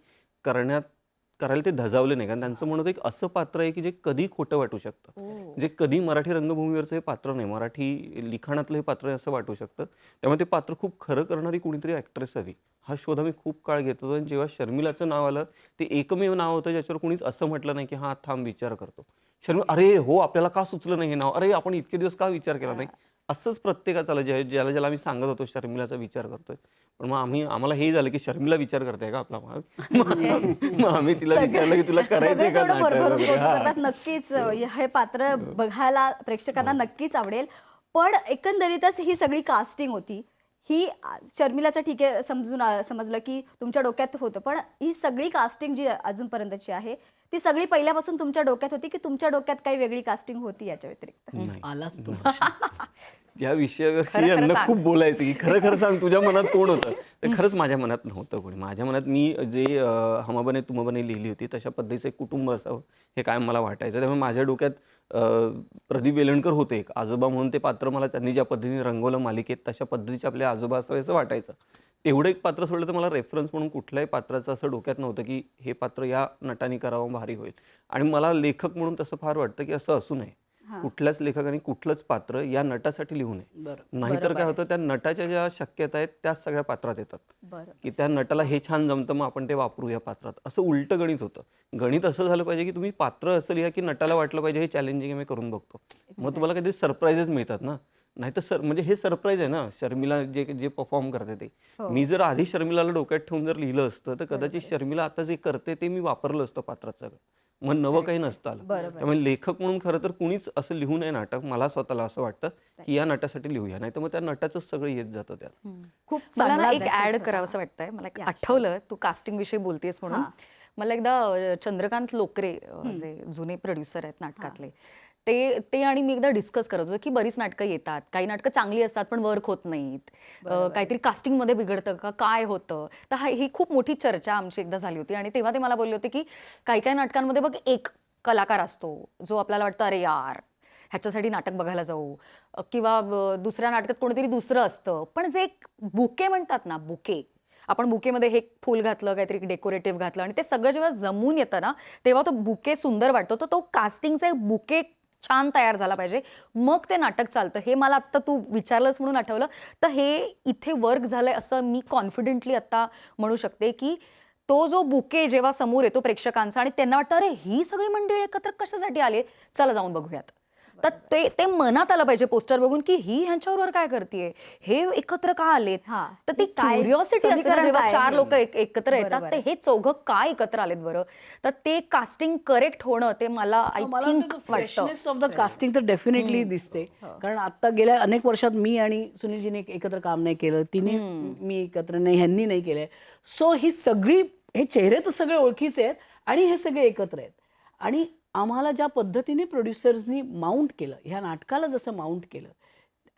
करायला ते धजावले नाही. कारण त्यांचं म्हणणं होतं एक असं पात्र आहे की जे कधी खोटं वाटू शकतं, जे कधी मराठी रंगभूमीवरचं हे पात्र नाही, मराठी लिखाणातलं हे पात्र आहे असं वाटू शकतं. त्यामुळे ते पात्र खूप खरं करणारी कोणीतरी ॲक्ट्रेस हवी, हा शोध आम्ही खूप काळ घेत होतो. आणि जेव्हा शर्मिलाचं नाव आलं ते एकमेव नाव होतं ज्याच्यावर कोणीच असं म्हटलं नाही की हां थांब विचार करतो. शर्मिला, अरे हो आपल्याला का सुचलं नाही हे नाव, अरे आपण इतके दिवस का विचार केला नाही, असंच प्रत्येकाचं आलं. ज्याला ज्याला आम्ही सांगत होतो शर्मिलाचा विचार करतोय, पण मग आम्हाला हे झालं की शर्मिला विचार करते का आपला. मग आम्ही तिला विचारलं की तुला करायचंय का नाटक. नक्कीच हे पात्र बघायला प्रेक्षकांना नक्कीच आवडेल. पण एकंदरीतच ही सगळी कास्टिंग होती, ही शर्मिलाचं ठीक आहे समजलं की तुमच्या डोक्यात होतं, पण ही सगळी कास्टिंग जी अजूनपर्यंतची आहे ती सगळी पहिल्यापासून तुमच्या डोक्यात होती की तुमच्या डोक्यात काही वेगळी कास्टिंग होती याच्या व्यतिरिक्त? आलाच तो या विषयावरती यांना खूप बोलायचं की खरं खरं सांग तुझ्या मनात कोण होतं. तर खरंच माझ्या मनात नव्हतं कोणी. माझ्या मनात मी जे हमाबने तुमबने लिहिली होती तशा पद्धतीचं एक कुटुंब असावं हे कायम मला वाटायचं. त्यामुळे माझ्या डोक्यात प्रदीप वेलणकर होते एक आजोबा म्हणून. ते पात्र मला त्यांनी ज्या पद्धतीने रंगवलं मालिकेत तशा पद्धतीचे आपले आजोबा असावे असं वाटायचं. तेवढं एक पात्र सोडलं तर मला रेफरन्स म्हणून कुठल्याही पात्राचं असं डोक्यात नव्हतं की हे पात्र या नटाने करावं भारी होईल. आणि मला लेखक म्हणून तसं फार वाटतं की असं असू नये, कुठल्याच लेखकाने कुठलंच पात्र या नटासाठी लिहू नये. नाहीतर काय होतं, त्या नटाच्या ज्या शक्यता आहेत त्या सगळ्या पात्रात येतात की त्या नटाला हे छान जमतं मग आपण ते वापरू या पात्रात. असं उलटं गणित होतं. गणित असं झालं पाहिजे की तुम्ही पात्र असं लिहा की नटाला वाटलं पाहिजे हे चॅलेंजिंग मी करून बघतो. मग तुम्हाला काहीतरी सरप्राईजेस मिळतात ना. नाही तर म्हणजे हे सरप्राईज आहे ना शर्मिला जे परफॉर्म करते ते. मी जर आधी शर्मिलाला डोक्यात ठेवून जर लिहिलं असतं तर कदाचित शर्मिला आता जे करते ते मी वापरलं असतं पात्रात सगळं, मग नवं काही नसतं आलं. त्यामुळे लेखक म्हणून खरं तर कुणीच असं लिहू नये नाटक. मला स्वतःला असं वाटतं की या नटासाठी लिहूया, नाही तर मग त्या नटाचं सगळं येत जातं त्यात. खूप मला ना चांगला एक ऍड करावं असं वाटतंय. मला एक आठवलं तू कास्टिंग विषयी बोलतेस म्हणून. मला एकदा चंद्रकांत लोकरे जे जुने प्रोड्युसर आहेत नाटकातले, ते आणि मी एकदा डिस्कस करत होतो की बरीच नाटकं येतात, काही नाटकं चांगली असतात पण वर्क होत नाहीत, काहीतरी कास्टिंगमध्ये बिघडतं का काय होतं. तर ही खूप मोठी चर्चा आमची एकदा झाली होती. आणि तेव्हा ते मला बोलले होते की काही काही नाटकांमध्ये बघ एक कलाकार असतो जो आपल्याला वाटतं अरे यार ह्याच्यासाठी नाटक बघायला जाऊ, किंवा दुसऱ्या नाटकात कोणीतरी दुसरं असतं, पण जे एक बुके म्हणतात ना, बुके, आपण बुकेमध्ये हे फूल घातलं, काहीतरी डेकोरेटिव्ह घातलं आणि ते सगळं जेव्हा जमून येतं ना तेव्हा तो बुके सुंदर वाटतो. तो कास्टिंगचा एक बुके छान तयार झाला पाहिजे, मग ते नाटक चालतं. हे मला आत्ता तू विचारलंस म्हणून आठवलं. तर हे इथे वर्क झालंय असं मी कॉन्फिडेंटली आत्ता म्हणू शकते की तो जो बुके जेव्हा समोर येतो प्रेक्षकांचा आणि त्यांना वाटतं अरे ही सगळी मंडळी एकत्र कशासाठी आले, चला जाऊन बघूयात, तर ते मनात आलं पाहिजे पोस्टर बघून की ही ह्यांच्याबरोबर काय करतेय, हे एकत्र का आलेत. तर ती क्युरिओसिटी असते जेव्हा चार लोक एकत्र येतात, ते हे चौघं काय एकत्र आलेत बरं. तर ते कास्टिंग करेक्ट होणं ते मला I think freshness of the casting तर डेफिनेटली दिसते. कारण आता गेल्या अनेक वर्षात मी आणि सुनीलजीने एकत्र काम नाही केलं, तिने मी एकत्र नाही, ह्यांनी नाही केलंय. सो ही सगळी हे चेहरे तर सगळे ओळखीचे आहेत आणि हे सगळे एकत्र आहेत. आणि आम्हाला ज्या पद्धतीने प्रोड्युसर्सनी माउंट केलं, ह्या नाटकाला जसं माउंट केलं,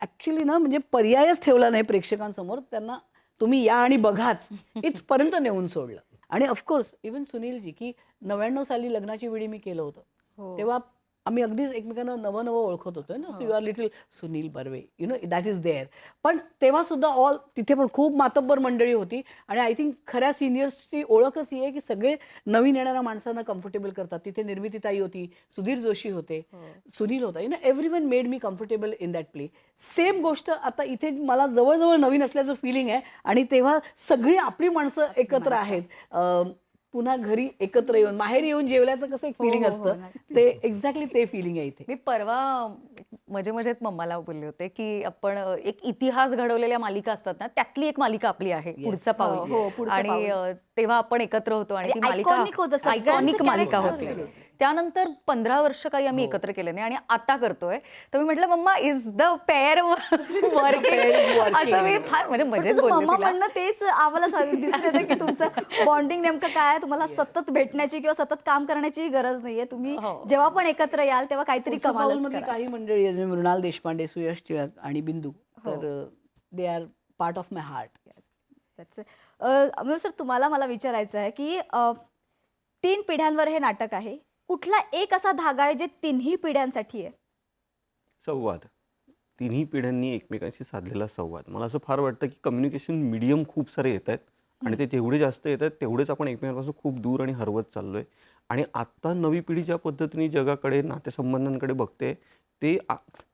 ॲक्च्युली ना म्हणजे पर्यायच ठेवला नाही प्रेक्षकांसमोर. त्यांना तुम्ही या आणि बघाच इथपर्यंत नेऊन सोडलं. आणि ऑफकोर्स इवन सुनीलजी, की 99 साली लग्नाची वेळी मी केलं होतं, तेव्हा आम्ही अगदीच एकमेकांना नवं ओळखत होतो ना. So you are little Sunil Barve, you know, that is there. पण तेव्हा सुद्धा तिथे पण खूप मातब्बर मंडळी होती. आणि आय थिंक खऱ्या सिनियर्सची ओळखच ही आहे की सगळे नवीन येणाऱ्या माणसांना कम्फर्टेबल करतात. तिथे निर्मितीताई होती, सुधीर जोशी होते, सुनील होता, you know, everyone made me comfortable in that play. Same गोष्ट आता इथे मला जवळजवळ नवीन असल्याचं फिलिंग आहे. आणि तेव्हा सगळी आपली माणसं एकत्र आहेत. पुन्हा घरी एकत्र येऊन, माहेरी येऊन जेवल्याचं कसं एक फिलिंग असतं, ते एक्झॅक्टली ते फिलिंग आहे इथे. मी परवा मजेत मम्माला बोलले होते की आपण एक इतिहास घडवलेल्या मालिका असतात ना, त्यातली एक मालिका आपली आहे पुढचा पाऊल. आणि तेव्हा आपण एकत्र होतो आणि ती मालिका आयकॉनिक मालिका होती. त्यानंतर 15 वर्ष काही आम्ही एकत्र केले नाही आणि आता करतोय. तर मी म्हटलं mamma, is the pair working, असं मी फार म्हणजे मजेत बोलले मम्मा तिला. म्हणणं तेच आम्हाला दिसलं की तुमचं बॉन्डिंग नेमकं काय आहे. तुम्हाला सतत भेटण्याची किंवा सतत काम करण्याची गरज नाहीये. तुम्ही जेव्हा पण एकत्र याल तेव्हा काहीतरी कमाल. काही मंडळी आहेत, मृणाल देशपांडे, सुयश टिळक आणि बिंदू, तर they are part of my heart. Amol sir, तुम्हाला मला विचारायचं आहे की 3 पिढ्यांवर हे नाटक आहे. कुठला एक असा धागा आहे जे तिन्ही पिढ्यांसाठी आहे? संवाद. तिन्ही पिढ्यांनी एकमेकांशी साधलेला संवाद. मला असं फार वाटतं की कम्युनिकेशन मीडियम खूप सारे येत आहेत आणि ते तेवढे जास्त येत आहेत तेवढेच आपण एकमेकांपासून खूप दूर आणि हरवत चाललोय. आणि आत्ता नवी पिढी ज्या पद्धतीने जगाकडे, नातेसंबंधांकडे बघते, ते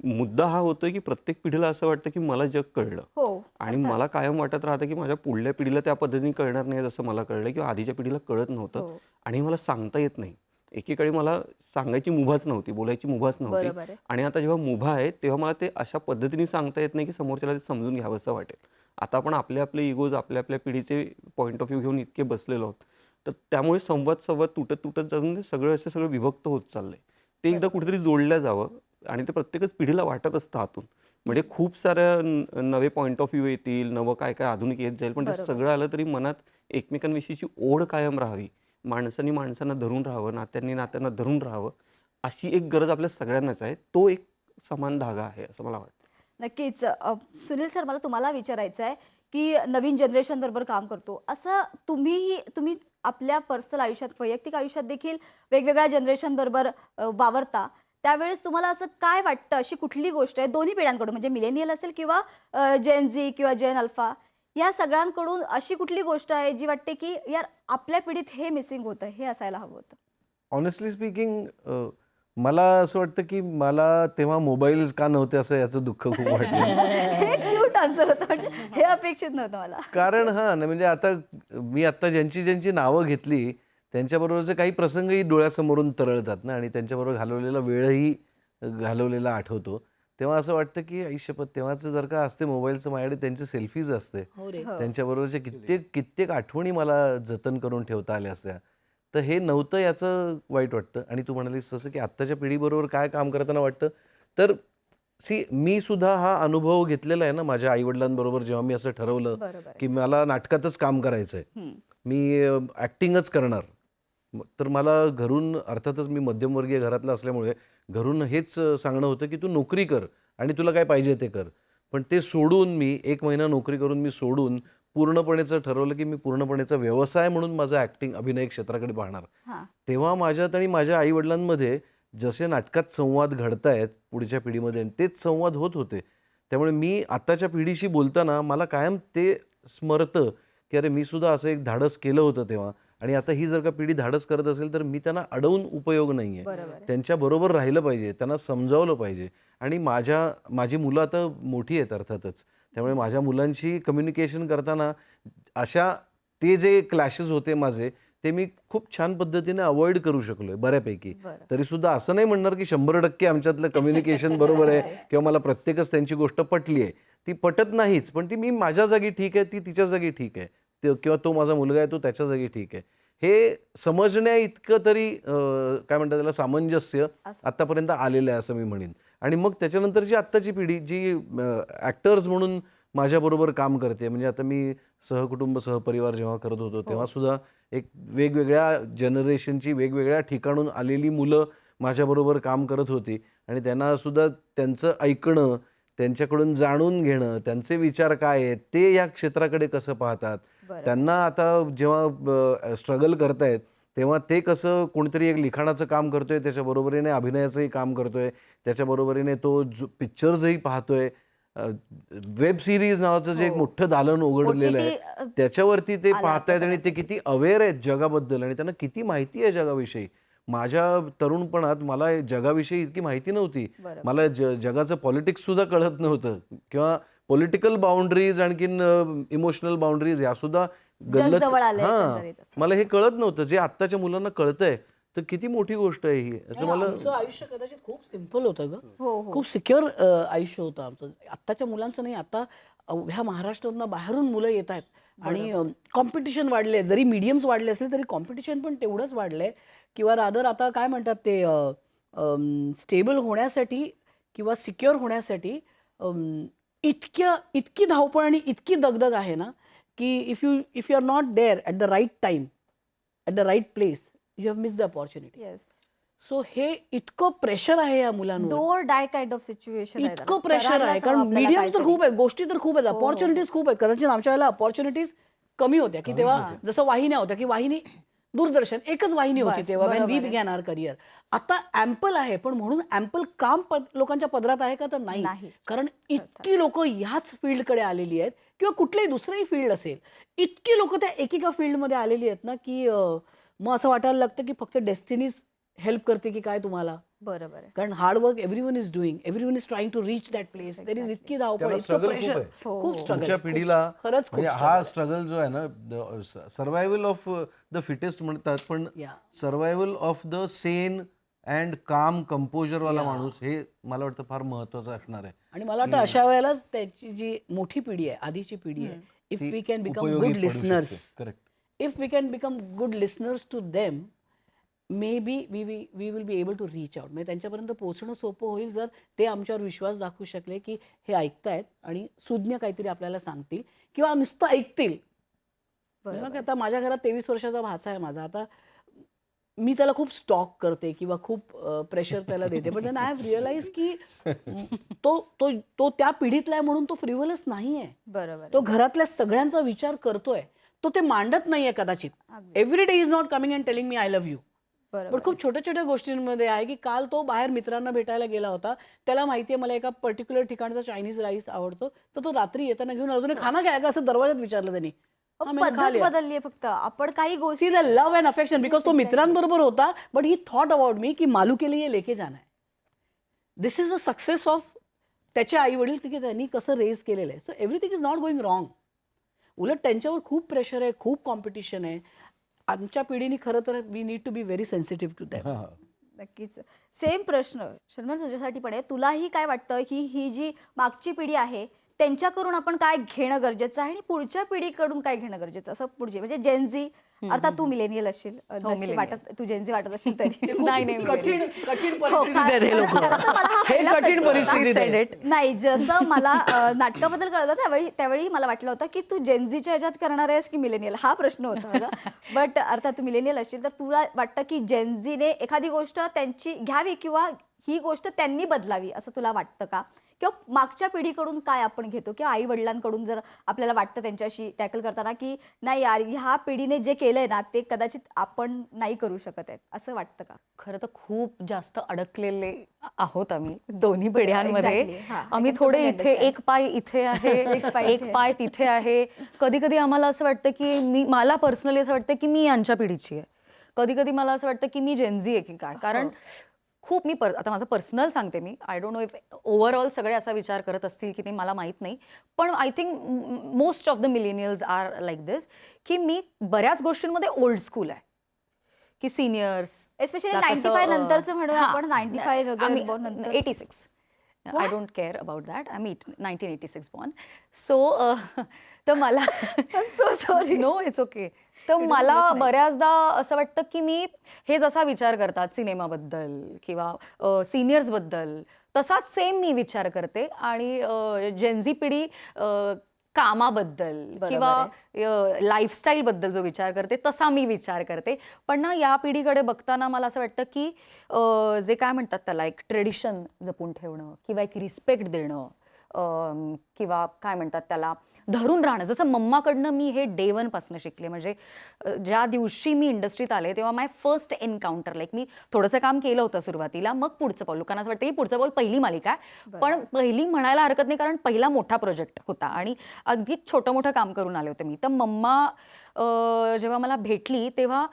मुद्दा हा होतोय की प्रत्येक पिढीला असं वाटतं की मला जग कळलं. आणि मला कायम वाटत राहतं की माझ्या पुढल्या पिढीला त्या पद्धतीने कळणार नाही जसं मला कळलं, किंवा आधीच्या पिढीला कळत नव्हतं आणि मला सांगता येत नाही. एकीकडे मला सांगायची मुभाच नव्हती, बोलायची मुभाच नव्हती. आणि आता जेव्हा मुभा आहे तेव्हा मला ते अशा पद्धतीने सांगता येत नाही की समोरच्याला ते समजून घ्यावंसं वाटेल. आता आपण आपले इगोज, आपल्या पिढीचे पॉईंट ऑफ व्ह्यू घेऊन इतके बसलेलो आहोत, तर त्यामुळे संवाद तुटत जाऊन सगळं विभक्त होत चाललंय. ते एकदा कुठेतरी जोडलं जावं आणि ते प्रत्येकच पिढीला वाटत असतं आतून. म्हणजे खूप साऱ्या नवे पॉईंट ऑफ व्ह्यू येतील, नवं काय आधुनिक येत जाईल, पण ते सगळं आलं तरी मनात एकमेकांविषयीची ओढ कायम राहावी, माणसांनी माणसांना धरून राहावं, नात्यांना धरून राहावं, अशी एक गरज आपल्या सगळ्यांनाच आहे. तो एक समान धागा आहे असं मला वाटतं. नक्कीच. सुनील सर, मला तुम्हाला विचारायचं आहे की नवीन जनरेशन बरोबर काम करतो, असं तुम्ही आपल्या पर्सनल आयुष्यात, वैयक्तिक आयुष्यात देखील वेगवेगळ्या जनरेशन बरोबर वावरता, त्यावेळेस तुम्हाला असं काय वाटतं, अशी कुठली गोष्ट आहे दोन्ही पिढ्यांकडून, म्हणजे मिलेनियल असेल किंवा जेन झी किंवा जेन अल्फा, या सगळ्यांकडून अशी कुठली गोष्ट आहे जी वाटते की यार आपल्या पिढीत हे मिसिंग होतं, हे असायला हवं होतं? ऑनेस्टली स्पीकिंग, मला असं वाटतं की मला तेव्हा मोबाईल्स का नव्हते असं याचं दुःख खूप वाटलं. हे क्यूट आन्सर होतं, म्हणजे हे अपेक्षित नव्हतं मला. कारण म्हणजे आता मी ज्यांची नावं घेतली त्यांच्याबरोबरचे काही प्रसंगही डोळ्यासमोरून तरळतात ना, आणि त्यांच्याबरोबर घालवलेला वेळही घालवलेला आठवतो. तेव्हा असं वाटतं की आयुष्यपत तेव्हाचं जर का असते मोबाईलचं, माझ्याकडे त्यांचे सेल्फीज असते, त्यांच्याबरोबरचे कित्येक आठवणी मला जतन करून ठेवता आल्या असत्या. तर हे नव्हतं, याचं वाईट वाटतं. आणि तू म्हणालीस तसं की आत्ताच्या पिढीबरोबर काय काम करताना वाटतं, तर मी सुद्धा हा अनुभव घेतलेला आहे ना माझ्या आईवडिलांबरोबर. जेव्हा मी असं ठरवलं की मला नाटकातच काम करायचं आहे, मी ॲक्टिंगच करणार, तर मला घरून, अर्थातच मी मध्यमवर्गीय घरातला असल्यामुळे घरून हेच सांगणं होतं की तू नोकरी कर आणि तुला काय पाहिजे ते कर. पण ते सोडून मी 1 महिना नोकरी करून मी सोडून पूर्णपणेचं ठरवलं की मी पूर्णपणेचा व्यवसाय म्हणून माझा अभिनय क्षेत्राकडे पाहणार. तेव्हा माझ्यात आणि माझ्या आईवडिलांमध्ये जसे नाटकात संवाद घडतायत पुढच्या पिढीमध्ये, तेच संवाद होत होते. त्यामुळे मी आत्ताच्या पिढीशी बोलताना मला कायम ते स्मरतं की अरे मी सुद्धा असं एक धाडस केलं होतं तेव्हा, आणि आता ही जर का पिढी धाडस करत असेल तर मी त्यांना अडवून उपयोग नाही आहे. त्यांच्याबरोबर राहिलं पाहिजे, त्यांना समजावलं पाहिजे. आणि माझी मुलं आता मोठी आहेत अर्थातच, त्यामुळे माझ्या मुलांशी कम्युनिकेशन करताना ते जे क्लॅशेस होते माझे, ते मी खूप छान पद्धतीने अवॉइड करू शकलोय बऱ्यापैकी. तरी सुद्धा असं नाही म्हणणार की 100% आमच्यातलं कम्युनिकेशन बरोबर आहे किंवा मला प्रत्येकच त्यांची गोष्ट पटली आहे. ती पटत नाहीच, पण ती मी माझ्या जागी ठीक आहे, ती तिच्या जागी ठीक आहे, किंवा तो माझा मुलगा आहे तो त्याच्या जागी ठीक आहे, हे समजण्या इतकं तरी काय म्हणतात त्याला, सामंजस्य आतापर्यंत आलेलं आहे असं मी म्हणेन. आणि मग त्याच्यानंतरची आत्ताची पिढी जी ॲक्टर्स म्हणून माझ्याबरोबर काम करते, म्हणजे आता मी सहकुटुंब सहपरिवार जेव्हा करत होतो तेव्हा सुद्धा एक वेगवेगळ्या जनरेशनची, वेगवेगळ्या ठिकाणून आलेली मुलं माझ्याबरोबर काम करत होती आणि त्यांना सुद्धा त्यांचं ऐकणं, त्यांच्याकडून जाणून घेणं, त्यांचे विचार काय आहेत, ते या क्षेत्राकडे कसं पाहतात, त्यांना आता जेव्हा स्ट्रगल करतायत तेव्हा ते कसं कोणीतरी एक लिखाणाचं काम करतोय, त्याच्या बरोबरीने अभिनयाचंही काम करतोय, त्याच्या बरोबरीने तो पिक्चर्सही पाहतोय, वेब सिरीज नावाचं जे एक मोठं दालन उघडलेलं आहे त्याच्यावरती ते पाहतायत आणि ते किती अवेअर आहेत जगाबद्दल आणि त्यांना किती माहिती आहे जगाविषयी. माझ्या तरुणपणात मला जगाविषयी इतकी माहिती नव्हती. मला जगाचं पॉलिटिक्स सुद्धा कळत नव्हतं किंवा पॉलिटिकल बाउंड्रीज आणखीन इमोशनल बाउंड्रीज या सुद्धा गल्लत मला हे कळत नव्हतं. जे आत्ताच्या मुलांना कळतंय तर किती मोठी गोष्ट आहे ही. असं मला आमचं आयुष्य कदाचित खूप सिम्पल होतं ग, खूप सिक्युअर आयुष्य होतं आमचं. आत्ताच्या मुलांचं नाही. आता ह्या महाराष्ट्रातून बाहेरून मुलं येत आहेत आणि कॉम्पिटिशन वाढले. जरी मीडियम्स वाढले असले तरी कॉम्पिटिशन पण तेवढंच वाढलंय. किंवा रादर आता काय म्हणतात ते स्टेबल होण्यासाठी किंवा सिक्युअर होण्यासाठी इतकी धावपळ आणि इतकी दगदग आहे ना की if you are not there at the right time at the right place you have miss the opportunity. So हे इतकं प्रेशर आहे या मुलांवर, do or die kind of situation, इतकं प्रेशर आहे. कारण मीडियम तर खूप आहेत, गोष्टी तर खूप आहेत, अपॉर्च्युनिटीज खूप आहेत. कदाचित आमच्या वेळेला अपॉर्च्युनिटीज कमी होत्या की तेव्हा जसं वाहिन्या होत्या की वाहिनी दूरदर्शन एकच वाहिनी होती तेव्हा when we began our career. आता ॲम्पल आहे, पण म्हणून ॲम्पल काम लोकांच्या पदरात आहे का तर नाही. कारण इतकी लोक ह्याच फील्डकडे आलेली आहेत किंवा कुठलंही दुसरंही फील्ड असेल, इतकी लोक त्या एकेका फील्डमध्ये आलेली आहेत ना की मग असं वाटायला लागतं की फक्त डेस्टिनीज हेल्प करते की काय तुम्हाला. बरोबर. कारण hard work everyone is doing, everyone is trying to reach that place. There is इतकी धावपळ, इतकं प्रेशर, खूप स्ट्रगल. तुमच्या पिढीला खरंच म्हणजे हा स्ट्रगल जो आहे ना, सर्व्हायव्हल ऑफ द फिटेस्ट म्हणतात, पण survival of the Sen and काम कंपोजर वाला माणूस हे मला वाटतं फार महत्वाचं असणार आहे. आणि मला वाटतं अशा वेळेलाच त्याची जी मोठी पिढी आहे, आधीची पिढी आहे, if we can become good listeners, if we can become good listeners to them, maybe we will be able to reach out. म्हणजे त्यांच्यापर्यंत पोहोचणं सोपं होईल जर ते आमच्यावर विश्वास दाखवू शकले की हे ऐकतायत आणि सुज्ञ काहीतरी आपल्याला सांगतील किंवा नुसतं ऐकतील. आता माझ्या घरात 23 वर्षाचा भाचा आहे माझा. आता मी त्याला खूप स्टॉक करते किंवा खूप प्रेशर त्याला देते, पण आय हॅव रिअलाइज की तो त्या पिढीतला आहे म्हणून तो फ्रिव्हलस नाही आहे. बरोबर. तो घरातल्या सगळ्यांचा विचार करतोय, तो ते मांडत नाहीये कदाचित. Every day is not coming and telling me I love you. पण खूप छोट्या छोट्या गोष्टींमध्ये आहे की काल तो बाहेर मित्रांना भेटायला गेला होता, त्याला माहितीये मला एका पर्टिक्युलर ठिकाणचा चायनीज राईस आवडतो, तर तो रात्री येताना घेऊन अजून खाना काय का असं दरवाजात विचारलं त्यांनी. पद्धत बदलली आहे फक्त. आपण काही गोष्टी लव्ह अँड अफेक्शन बिकॉज तो मित्रांबरोबर होता, but he thought about me की मालू के लिए लेके जाना है. दिस इज द सक्सेस ऑफ त्याचे आई वडील की त्यांनी कसं रेज केलेलं आहे. So everything is not going wrong. उलट त्यांच्यावर खूप प्रेशर आहे, खूप कॉम्पिटिशन आहे. आमच्या पिढीने खरं तर we need to be very sensitive to that. नक्कीच. सेम प्रश्न शर्मा तुझ्यासाठी पण आहे. तुलाही काय वाटतं ही जी मागची पिढी आहे त्यांच्याकडून आपण काय घेणं गरजेचं आहे आणि पुढच्या पिढीकडून काय घेणं गरजेचं असं पुढची म्हणजे जेनझी, अर्थात तू मिलेनियल असशील, वाटत तू जेनझी वाटत असशील तरी कठीण परिस्थिती नाही. जसं मला नाटकाबद्दल कळलं त्यावेळी मला वाटलं होतं की तू जेनझीच्या ह्याच्यात करणार आहेस की मिलेनियल, हा प्रश्न होता. बट अर्थात तू मिलेनियल असशील तर तुला वाटतं की जेनझीने एखादी गोष्ट त्यांची घ्यावी किंवा ही गोष्ट त्यांनी बदलावी असं तुला वाटतं का? किंवा मागच्या पिढीकडून काय आपण घेतो किंवा आई वडिलांकडून जर आपल्याला वाटतं त्यांच्याशी टॅकल करताना की नाही यार ह्या पिढीने जे केलंय ना ते कदाचित आपण नाही करू शकत आहे, असं वाटतं का? खरं तर खूप जास्त अडकलेले आहोत आम्ही दोन्ही पिढ्यांमध्ये. आम्ही थोडे इथे एक पाय इथे आहे एक पाय तिथे आहे. कधी कधी आम्हाला असं वाटतं की मला पर्सनली असं वाटतं की मी यांच्या पिढीची आहे, कधी कधी मला असं वाटतं की मी जेनझी आहे की काय. कारण खूप आता माझं पर्सनल सांगते मी, I don't know if overall सगळे असा विचार करत असतील की ते मला माहीत नाही, पण I think most of the millennials are like this की मी बऱ्याच गोष्टींमध्ये ओल्ड स्कूल आहे की सिनियर्स एस्पेशली 95 नंतरचं म्हणूया आपण. 95 86 I don't care about that. I am 1986 born. So तर मला so sorry, no it's okay. तर मला बऱ्याचदा असं वाटतं की मी हे जसा विचार करतात सिनेमाबद्दल किंवा सिनियर्सबद्दल तसाच सेम मी विचार करते. आणि जेनझी पिढी कामाबद्दल किंवा लाईफस्टाईल बद्दल जो विचार करते तसा मी विचार करते. पण ना या पिढीकडे बघताना मला असं वाटतं की जे काय म्हणतात त्याला एक ट्रेडिशन जपून ठेवणं किंवा एक रिस्पेक्ट देणं किंवा काय म्हणतात त्याला धरून राहणं, जसं मम्माकडनं मी हे डे 1 पासून शिकले. म्हणजे ज्या दिवशी मी इंडस्ट्रीत आले तेव्हा माय फर्स्ट एन्काउंटर, लाईक मी थोडंसं काम केलं होतं सुरुवातीला, मग पुढचं पाऊल. लोकांना असं वाटतं की पुढचं पाऊल पहिली मालिका आहे, पण पहिली म्हणायला हरकत नाही कारण पहिला मोठा प्रोजेक्ट होता आणि अगदी छोटं मोठं काम करून आले होते मी. तर मम्मा जेव्हा मला भेटली तेव्हा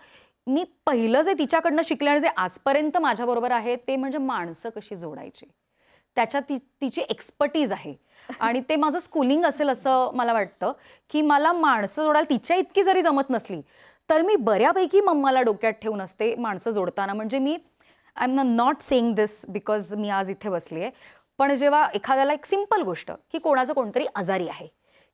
मी पहिलं जे तिच्याकडनं शिकले आणि जे आजपर्यंत माझ्याबरोबर आहे ते म्हणजे माणसं कशी जोडायची, त्याच्यात तिची एक्सपर्टीज आहे. आणि ते माझं स्कूलिंग असेल असं मला वाटतं की मला माणसं जोडायला तिच्या इतकी जरी जमत नसली तर मी बऱ्यापैकी मम्माला डोक्यात ठेवून असते माणसं जोडताना. म्हणजे मी I am not saying this because मी आज इथे बसली आहे, पण जेव्हा एखाद्याला एक सिम्पल गोष्ट की कोणाचं कोणतरी आजारी आहे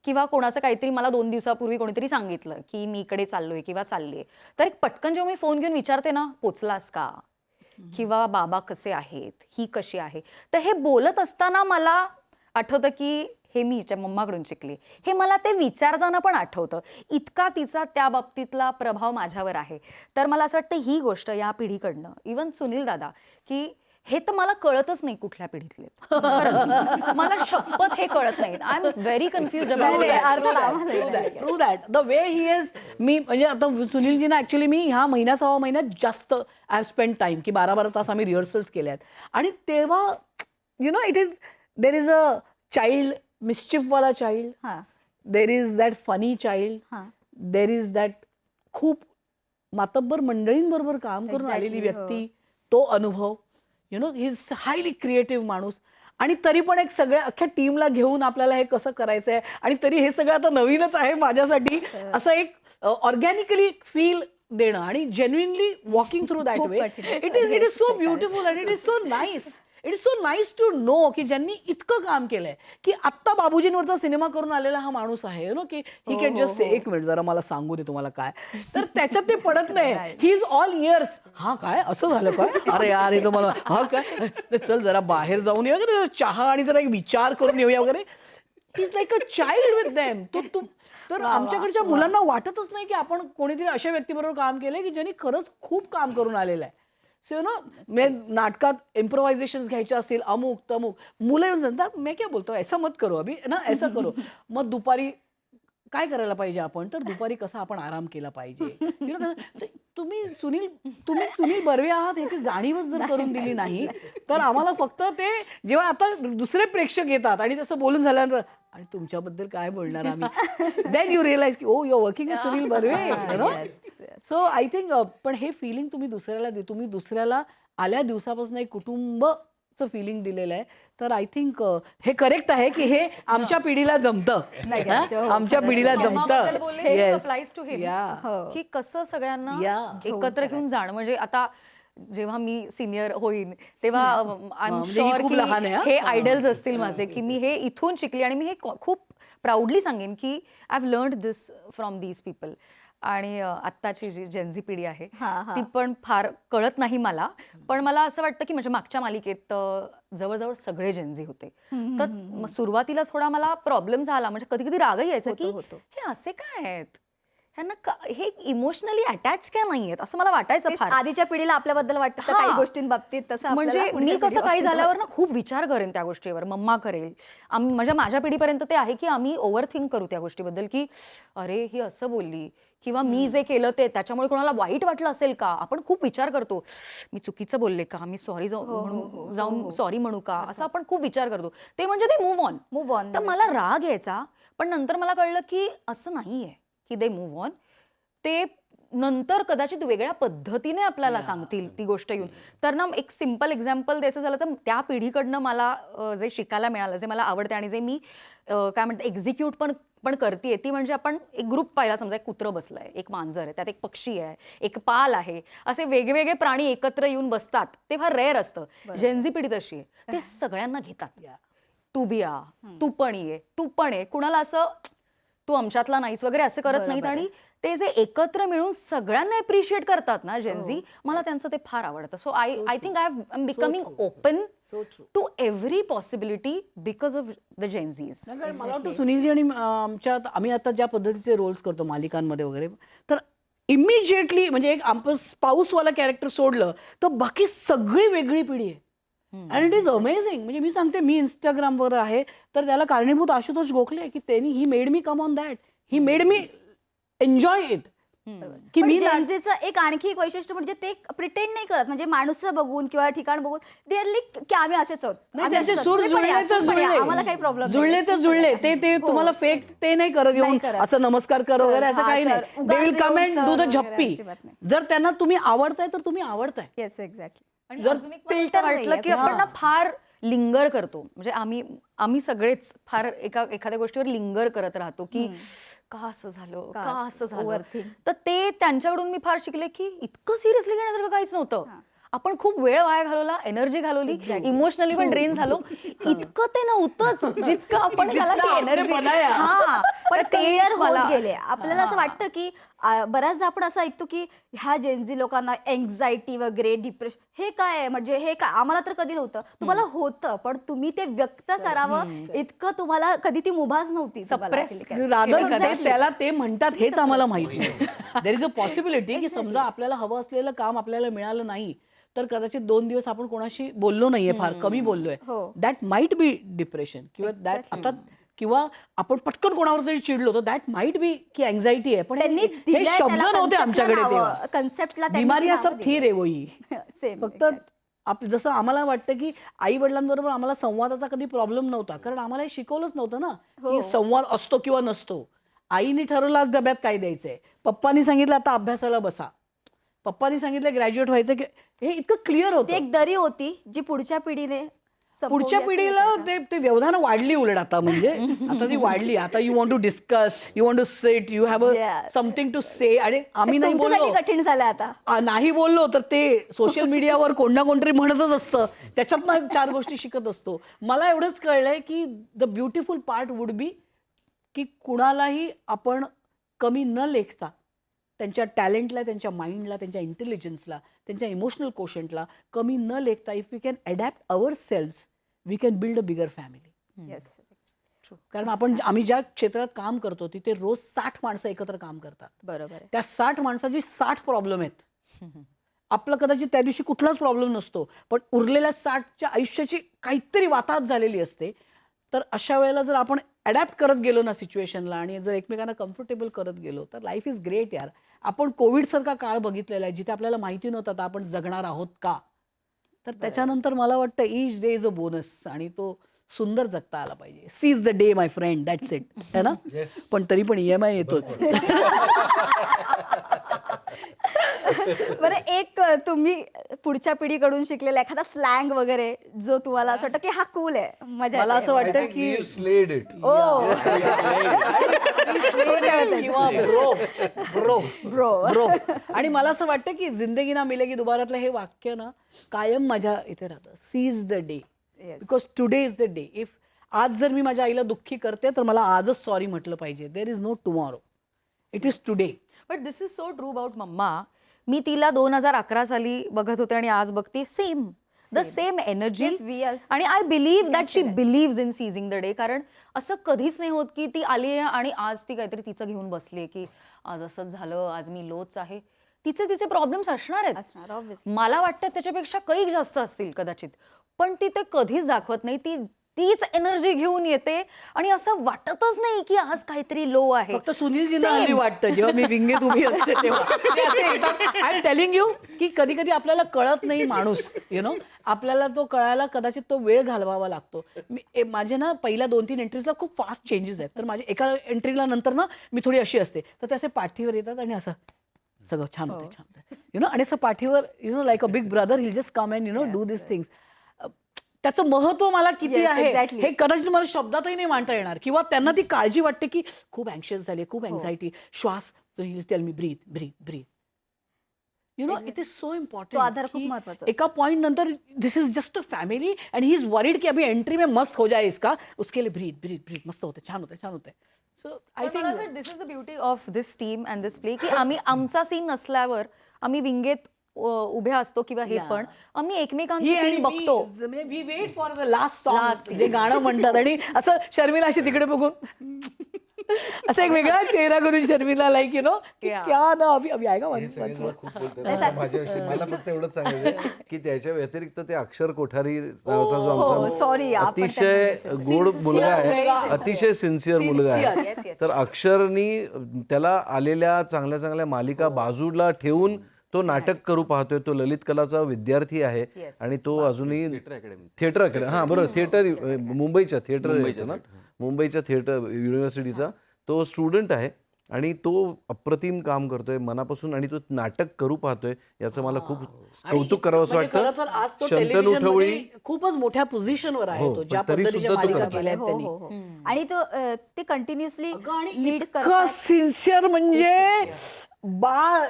किंवा कोणाचं काहीतरी मला 2 दिवसापूर्वी कोणीतरी सांगितलं की मी इकडे चाललोय किंवा चालली आहे, तर एक पटकन जेव्हा मी फोन घेऊन विचारते ना, पोचलास का, किंवा बाबा कसे आहेत, ही कशी आहे, तर हे बोलत असताना मला आठवतं की हे मी हिच्या मम्माकडून शिकले. हे मला ते विचारताना पण आठवतं, इतका तिचा त्या बाबतीतला प्रभाव माझ्यावर आहे. तर मला असं वाटतं ही गोष्ट या पिढीकडनं, इवन सुनील दादा, की हे तर मला कळतच नाही कुठल्या पिढीतले. मला शपथ हे कळत नाही. I am very confuse true that the way he is. मी म्हणजे आता सुनीलजीना ऍक्च्युली मी ह्या महिन्या 6 महिन्यात जास्त आय हॅव स्पेंड टाइम की 12 तास आम्ही रिहर्सल्स केल्या आहेत. आणि तेव्हा you know it is there is a child, मिस्चिफवाला child, there is that funny child, there is that खूप मातब्बर मंडळींबरोबर काम करून आलेली व्यक्ती, तो अनुभव, you know he is highly creative माणूस. आणि तरी पण एक सगळ्या अख्ख्या टीमला घेऊन आपल्याला हे कसं करायचं आहे, आणि तरी हे सगळं आता नवीनच आहे माझ्यासाठी, असं एक ऑर्गॅनिकली फील देणं आणि genuinely walking through that way. It is so beautiful and it is so nice. It is so nice to know की ज्यांनी इतकं काम केलंय की आत्ता बाबूजींवरचा सिनेमा करून आलेला हा माणूस आहे, यु नो, की ही कॅन जस्ट से एक मिनिट जरा मला सांगू दे तुम्हाला काय, तर त्याच्यात ते पडत नाही. He is all ears. हा काय असं झालं काय, अरे यार हे तुम्हाला, हा काय, चल जरा बाहेर जाऊन येऊया वगैरे, चहा आणि जरा एक विचार करून येऊया वगैरे. He is like a child with them. तर आमच्याकडच्या मुलांना वाटतच नाही की आपण कोणीतरी अशा व्यक्तीबरोबर काम केलंय की ज्यांनी खरंच खूप काम करून आलेलं आहे. सो यु नो, मैं नाटकात इम्प्रोवायझेशन घ्यायचे असतील, अमुक तमुक, मुलं येऊन सांगतात मैं क्या बोलतो, ऐसा मत करो अभी ना, ऐसा करो. मग दुपारी काय करायला पाहिजे आपण, तर दुपारी कसा आपण आराम केला पाहिजे, यु नो. तुम्ही सुनील बर्वे आहात ह्याची जाणीवच जर करून दिली नाही तर आम्हाला फक्त ते जेव्हा आता दुसरे प्रेक्षक येतात आणि तसं बोलून झाल्यानंतर आणि तुमच्याबद्दल काय बोलणार आम्ही, देन यू रिअलाइज की oh you are working with Sunil Barve. So I think पण हे फिलिंग तुम्ही दुसऱ्याला आल्या दिवसापासून एक कुटुंबचं फिलिंग दिलेलं आहे. तर आय थिंक हे करेक्ट आहे की हे आमच्या पिढीला जमतं, आमच्या पिढीला जमतं. की कसं सगळ्यांना एकत्र घेऊन जाणं. म्हणजे आता जेव्हा मी सिनियर होईन तेव्हा आय एम शुअर की हे आयडल्स असतील माझे, की मी हे इथून शिकले आणि मी हे खूप प्राऊडली सांगेन की I have learned this from these people. आणि आत्ताची जी जेनझी पिढी आहे ती पण फार कळत नाही मला, पण मला असं वाटतं की म्हणजे मागच्या मालिकेत जवळजवळ सगळे जेनझी होते. तर सुरुवातीला थोडा मला प्रॉब्लेम झाला, म्हणजे कधी कधी रागही यायचा की हे असे काय आहेत, ह्यांना हे इमोशनली अटॅच काय नाहीयेत असं मला वाटायचं. फार आधीच्या पिढीला आपल्याबद्दल वाटतं काही गोष्टींबाबतीत तसं, म्हणजे मी कसं काही झाल्यावर ना खूप विचार करेन त्या गोष्टीवर, मम्मा करेल, म्हणजे माझ्या पिढीपर्यंत ते आहे की आम्ही ओव्हर थिंक करू त्या गोष्टीबद्दल की अरे ही असं बोलली किंवा मी जे केलं ते त्याच्यामुळे कोणाला वाईट वाटलं असेल का, आपण खूप विचार करतो, मी चुकीचं बोलले का, मी सॉरी जाऊन सॉरी म्हणू का, असं आपण खूप विचार करतो. ते म्हणजे ते मूव्ह ऑन. तर मला राग यायचा, पण नंतर मला कळलं की असं नाहीये की दे मूव्ह ऑन, ते नंतर कदाचित वेगळ्या पद्धतीने आपल्याला सांगतील ती गोष्ट येऊन. तर ना एक सिम्पल एक्झाम्पल द्यायचं झालं तर त्या पिढीकडनं मला जे शिकायला मिळालं, जे मला आवडते आणि जे मी काय म्हणते एक्झिक्यूट पण करते, ती म्हणजे आपण एक ग्रुप पाहिला, समजा एक कुत्रं बसलंय, एक मांजर आहे, त्यात एक पक्षी आहे, एक पाल आहे, असे वेगवेगळे प्राणी एकत्र येऊन बसतात, ते फार रेअर असतं. जेनझी पिढी तशी आहे, ते सगळ्यांना घेतात. तू भी आ, तू पण ये, तू पण आहे, कुणाला असं तू आमच्यातला नाहीस वगैरे असं करत नाहीत. आणि ते जे एकत्र मिळून सगळ्यांना अप्रिशिएट करतात ना जेनझी, मला त्यांचं ते फार आवडतं. So I think I am becoming open to every possibility because of the Gen Zs. मला वाटतं सुनीलजी आणि आम्ही आता ज्या पद्धतीचे रोल्स करतो मालिकांमध्ये वगैरे, तर इमिजिएटली म्हणजे एक पाऊसवाला कॅरेक्टर सोडलं तर बाकी सगळी वेगळी पिढी आहे. And it is amazing. म्हणजे मी सांगते, मी इंस्टाग्रामवर आहे तर त्याला कारणीभूत आशुतोष गोखले की त्यांनी he made me come on that, he made me enjoy it. की मी जेनझीचं एक आणखी एक वैशिष्ट्य म्हणजे ते प्रिटेंड नाही करत. म्हणजे माणूस बघून किंवा ठिकाण बघून दे आर लाईक की आम्ही असेच आहोत, आम्ही त्यांचे असेच आहोत. सूर तुम्ही पण जुळले या, तर तुम्ही पण या. जुळले, आम्हाला काही प्रॉब्लेम जुळले तर जुळले. ते तुम्हाला फेक ते नाही करत येऊन करत. असं नमस्कार कर वगैरे असं हा, काही सर, नाही. उगाच दे विल कम येऊन अँड डू सर द वगैरे झप्पी. अजिबात नाही. जर त्यांना तुम्ही आवडताय तर तुम्ही आवडताय. Yes exactly. आणि जर अजून एक मला असं filter वाटलं नाहीये, की आपण ना फार लिंगर करतो. म्हणजे आम्ही सगळेच फार एखाद्या गोष्टीवर लिंगर करत राहतो की का असं झालं, का असं झालं. Overthink. तर ते त्यांच्याकडून मी फार शिकले की इतकं सिरियसली घेण्यासारखं काहीच नव्हतं. आपण खूप वेळ वाया घालवला, एनर्जी घालवली, इमोशनली पण ड्रेन झालो. इतकं ते नव्हतंच जितकं आपण त्याला ती एनर्जी. पण क्लिअर होत गेले. आपल्याला असं वाटतं की बऱ्याचदा आपण असं ऐकतो की ह्या जेनझी लोकांना एन्झायटी वगैरे, डिप्रेशन, हे काय आहे, म्हणजे हे काय, आम्हाला तर कधी नव्हतं. तुम्हाला होतं, पण तुम्ही ते व्यक्त करावं इतकं तुम्हाला कधी ती मुभाच नव्हती. त्याला ते म्हणतात हेच आम्हाला माहिती नाही. देर इज अ पॉसिबिलिटी की समजा आपल्याला हवं असलेलं काम आपल्याला मिळालं नाही तर कदाचित 2 दिवस आपण कोणाशी बोललो नाहीये, फार कमी बोललोय, दॅट माइट बी डिप्रेशन किंवा दॅट आता किंवा आपण पटकन कोणावर तरी चिडलो तर दॅट माइट बी की अँझायटी आहे. पण हे शब्द नव्हते आमच्याकडे तेव्हा. कन्सेप्टला बिमारी सब थी रे वही. फक्त जसं आम्हाला वाटतं की आई वडिलांबरोबर आम्हाला संवादाचा कधी प्रॉब्लेम नव्हता, कारण आम्हाला हे शिकवलंच नव्हतं ना की संवाद असतो किंवा नसतो. आईने ठरवलं आज डब्यात काय द्यायचंय, पप्पानी सांगितलं आता अभ्यासाला बसा, पप्पानी सांगितलं ग्रॅज्युएट व्हायचं, की हे इतकं क्लिअर होतं. एक दरी होती जी पुढच्या पिढीने पुढच्या पिढीला ते व्यवधान वाढली उलट आता. म्हणजे आता ती वाढली. आता you want to discuss, you want to sit, you have a something to say. आणि आम्ही नाही बोललो, कठीण झालं आता. नाही बोललो तर ते सोशल मीडियावर कोण ना कोणतरी म्हणतच असतं, त्याच्यात 4 गोष्टी शिकत असतो. मला एवढंच कळलंय की the beautiful part would be की कुणालाही आपण कमी न लेखता त्यांच्या टॅलेंटला, त्यांच्या माइंडला, त्यांच्या इंटेलिजन्सला, त्यांच्या इमोशनल कोशंटला कमी न लेखता if we can adapt our selves we can build a bigger family. कारण आम्ही ज्या क्षेत्रात काम करतो तिथे रोज 60 माणसं एकत्र काम करतात. बरोबर. त्या 60 माणसाची 60 प्रॉब्लेम आहेत. आपलं कदाचित त्या दिवशी कुठलाच प्रॉब्लेम नसतो, पण उरलेल्या 60च्या आयुष्याची काहीतरी वाताहत झालेली असते. तर अशा वेळेला जर आपण अडॅप्ट करत गेलो ना सिच्युएशनला आणि जर एकमेकांना कम्फर्टेबल करत गेलो तर लाईफ इज ग्रेट यार. आपण कोविडसारखा काळ बघितलेला आहे जिथे आपल्याला माहिती नव्हतं आता आपण जगणार आहोत का. तर त्याच्यानंतर मला वाटतं each day is a bonus आणि तो सुंदर जगता आला पाहिजे. Seize the day my friend, that's it. है ना? पण तरी पण EMI येतोच. बरं, एक तुम्ही पुढच्या पिढीकडून शिकलेला एखादा स्लँग वगैरे जो तुम्हाला असं वाटतं की हा कूल आहे, मजा मला असं वाटतं की स्लेड इट. ब्रो. आणि मला असं वाटतं की जिंदगी ना मिलेगी दुबारातलं हे वाक्य ना कायम माझ्या इथे राहतं. Seize the day because today is the day. If आज जर मी माझ्या आईला दुःखी करते तर मला आजच सॉरी म्हटलं पाहिजे. There is no tomorrow, it is today. But this is so true about mamma. मी तिला 2011 साली बघत होते आणि आज बघते सेम द सेम एनर्जी. आणि I believe that she believes in seizing the day. कारण असं कधीच नाही होत की ती आली आहे आणि आज ती काहीतरी तिचं घेऊन बसली की आज असंच झालं, आज मी लोच आहे. तिचे प्रॉब्लेम्स असणार आहेत. मला वाटतं त्याच्यापेक्षा काही जास्त असतील कदाचित, पण ती ते कधीच दाखवत नाही. तीच एनर्जी घेऊन येते आणि असं वाटतच नाही की आज काहीतरी लो आहे. फक्त सुनीलजींना हल्ली वाटतं जेव्हा मी विंगेत उभी असते तेव्हा. आय एम टेलिंग यू की कधी कधी आपल्याला कळत नाही माणूस, आपल्याला तो कळायला कदाचित तो वेळ घालवावा लागतो. माझे ना पहिल्या 2-3 एंट्रीजला खूप फास्ट चेंजेस आहेत. तर माझ्या एका एंट्रीला नंतर ना मी थोडी अशी असते तर ते असे पाठीवर येतात आणि असं सगळं छान होतं, छान होतं, आणि असं पाठीवर like a big brother hill just come and do this things. त्याचं महत्व मला किती आहे हे कदाचित मला शब्दातही नाही मांडता येणार. किंवा त्यांना ती काळजी वाटते की खूप अँशियस झाली, खूप अँझायटी, श्वास, tell me breathe breathe breathe. It is so important. एका पॉइंट नंतर this is just a family and he is worried की अभी एंट्री में मस्त हो जाए इसका, उसके लिए ब्रीथ ब्रीथ ब्रीथ. मस्त होते, छान होते, छान होते. I think this is the beauty of this team and this play की आम्ही आमचा सीन नसल्यावर आम्ही विंगेत उभे असतो किंवा हे पण आम्ही एकमेकांचे सीन बघतो. We wait for the last Last song जे गाणं म्हणतात आणि असं शर्मिला अशी तिकडे बघून असं एक वेगळा चेहरा करून शर्मिला लाईक यु नो क्या ना अभि आएगा हे सगळे खूप बोलतात माझ्याविषयी. मला फक्त एवढंच सांगायचं की त्याच्या व्यतिरिक्त ते अक्षर कोठारी नावाचा जो आमचा sorry, आपण अतिशय गोड मुलगा आहे, अतिशय सिन्सिअर मुलगा आहे. तर अक्षरनी त्याला आलेल्या चांगल्या चांगल्या मालिका बाजूला ठेवून तो नाटक करू पाहतोय. तो ललित कलाचा विद्यार्थी आहे आणि तो अजूनही थिएटर अकॅडमी, हा बरोबर, थिएटर मुंबईच्या थिएटर ना, मुंबईच्या थिएटर युनिव्हर्सिटीचा तो स्टुडंट आहे आणि तो अप्रतिम काम करतोय मनापासून आणि तो नाटक करू पाहतोय. याचं मला खूप कौतुक करावं असं वाटतं. शंतनू ठवळी खूपच मोठ्या पोझिशनवर आहे तो, ज्या तरी पद्धतीच्या सुद्धा तो मालिका करतो. केल्या हो, त्यांनी. हो, हो. आणि तो ते कंटिन्युअसली लीड इतकं सिन्सिअर म्हणजे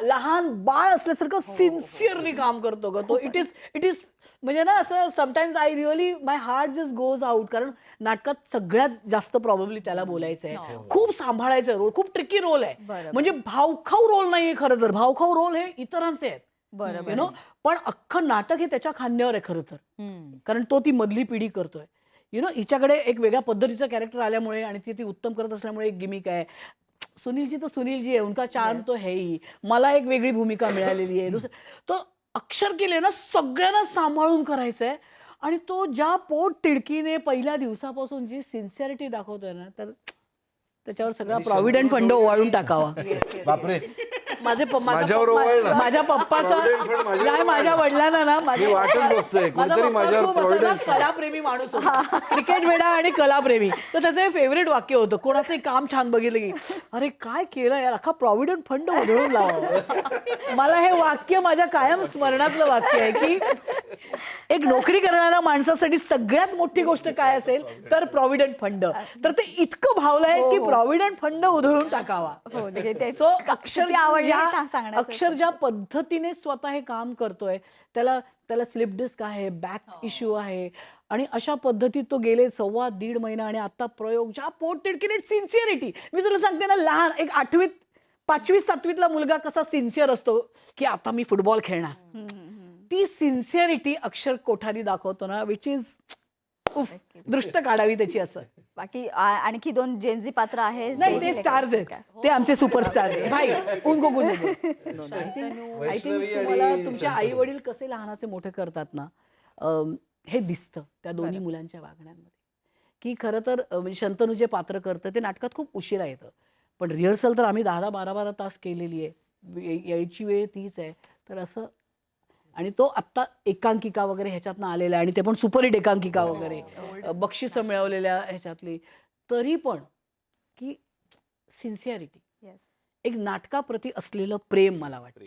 लहान बाळ असल्यासारखं सिन्सिअरली काम करतो ग तो. इट इज म्हणजे ना असं sometimes I really my heart just goes out. कारण नाटकात सगळ्यात जास्त प्रॉब्लेमली त्याला बोलायचं आहे, खूप सांभाळायचं रोल, खूप ट्रिकी रोल आहे. म्हणजे भावखाऊ रोल नाहीये खरं तर, भावखाऊ रोल हे इतरांचे आहेत बरोबर यु नो, पण अख्खं नाटक हे त्याच्या खांद्यावर आहे खरं तर. कारण तो ती मधली पिढी करतोय यु नो. हिच्याकडे एक वेगळ्या पद्धतीचं कॅरेक्टर आल्यामुळे आणि ती उत्तम करत असल्यामुळे एक गिमिक आहे. सुनीलजी तो सुनीलजी आहे, उनका चार्म तो है ही. मला एक वेगळी भूमिका मिळालेली आहे. दुसरं तो अक्षर केले ना सगळ्यांना सांभाळून करायचंय आणि तो ज्या पोट तिडकीने पहिल्या दिवसापासून जी सिन्सिअरिटी दाखवतोय ना, तर त्याच्यावर सगळा प्रॉव्हिडंट फंड ओवाळून टाकावा. बापरे, माझ्या पप्पाचा नाही, माझ्या वडिलांना ना माझा कलाप्रेमी माणूस होता, क्रिकेट वेडा आणि कलाप्रेमी. तर त्याचं फेवरेट वाक्य होतं, कोणाचं काम छान बघितलं की अरे काय केलं यार, अख्खा प्रॉव्हिडंट फंड उधळून लावा. मला हे वाक्य माझ्या कायम स्मरणातलं वाक्य आहे की एक नोकरी करणाऱ्या माणसासाठी सगळ्यात मोठी गोष्ट काय असेल तर प्रॉव्हिडंट फंड. तर ते इतकं भावलंय की प्रॉव्हिडंट फंड उधळून टाकावा. सो अक्षर ज्या पद्धतीने स्वतः हे काम करतोय, त्याला स्लिप डिस्क आहे, बॅक इश्यू आहे आणि अशा पद्धतीत तो गेले 1.25 महिना आणि आता प्रयोग ज्या पोटतिडकीने सिन्सिअरिटी. मी तुला सांगते ना, लहान एक 8वीत 5वी 7वीतला मुलगा कसा सिन्सिअर असतो की आता मी फुटबॉल खेळणार, ती सिन्सिअरिटी अक्षर कोठारी दाखवतो ना, विच इज दृष्ट काढावी त्याची. असं बाकी आणखी 2 जेनझी पात्र आहे. नाही, ते स्टार्स आहेत, ते आमचे सुपरस्टार आहेत भाई. उनको कुछ आय थिंक तुम्हाला तुमचे आई वडील कसे लहानाचे मोठे करतात ना, हे दिसतं त्या दोन्ही मुलांच्या वागण्यामध्ये. की खरं तर म्हणजे शंतनू जे पात्र करतं ते नाटकात खूप उशिरा येतं, पण रिहर्सल तर आम्ही 10-12 तास केलेली आहे, यायची वेळ तीच आहे. तर असं, आणि तो आत्ता एकांकिका वगैरे ह्याच्यातनं आलेला आहे आणि ते पण सुपरहिट एकांकिका वगैरे बक्षिसं मिळवलेल्या ह्याच्यातली. तरी पण की सिन्सिअरिटी, एक नाटकाप्रती असलेलं प्रेम मला वाटतं,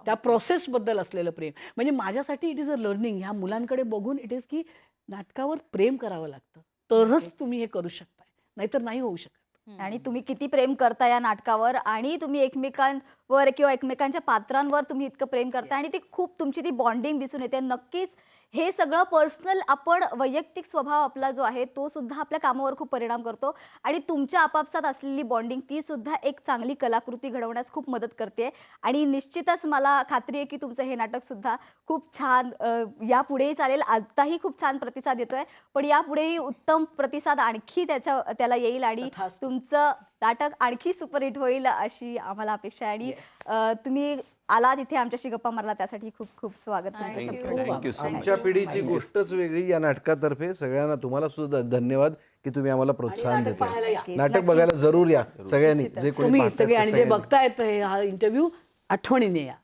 त्या प्रोसेसबद्दल असलेलं प्रेम. म्हणजे माझ्यासाठी इट इज अ लर्निंग. ह्या मुलांकडे बघून इट इज की नाटकावर प्रेम करावं लागतं तरच तुम्ही हे करू शकताय, नाहीतर नाही होऊ शकत. आणि तुम्ही किती प्रेम करता या नाटकावर आणि तुम्ही एकमेकांवर किंवा एकमेकांच्या पात्रांवर तुम्ही इतकं प्रेम करता आणि ती खूप तुमची ती बॉन्डिंग दिसून येते. नक्कीच हे सगळं पर्सनल, आपण वैयक्तिक स्वभाव आपला जो आहे तो सुद्धा आपल्या कामावर खूप परिणाम करतो आणि तुमच्या आपापसात असलेली बॉन्डिंग ती सुद्धा एक चांगली कलाकृती घडवण्यास खूप मदत करते. आणि निश्चितच मला खात्री आहे की तुमचं हे नाटक सुद्धा खूप छान यापुढेही चालेल. आताही खूप छान प्रतिसाद येतोय, पण यापुढेही उत्तम प्रतिसाद आणखी त्याला येईल आणि तुमचं नाटक आणखी सुपरहिट होईल अशी आम्हाला अपेक्षा आहे. आणि तुम्ही आला तिथे आमच्याशी गप्पा मारला त्यासाठी खूप खूप स्वागत. आमच्या पिढीची गोष्टच वेगळी या नाटकातर्फे सगळ्यांना तुम्हाला सुद्धा धन्यवाद की तुम्ही आम्हाला प्रोत्साहन देताय. नाटक बघायला जरूर या सगळ्यांनी, जे कोणी सगळे आणि जे बघतायत हा इंटरव्ह्यू आठवणीने या.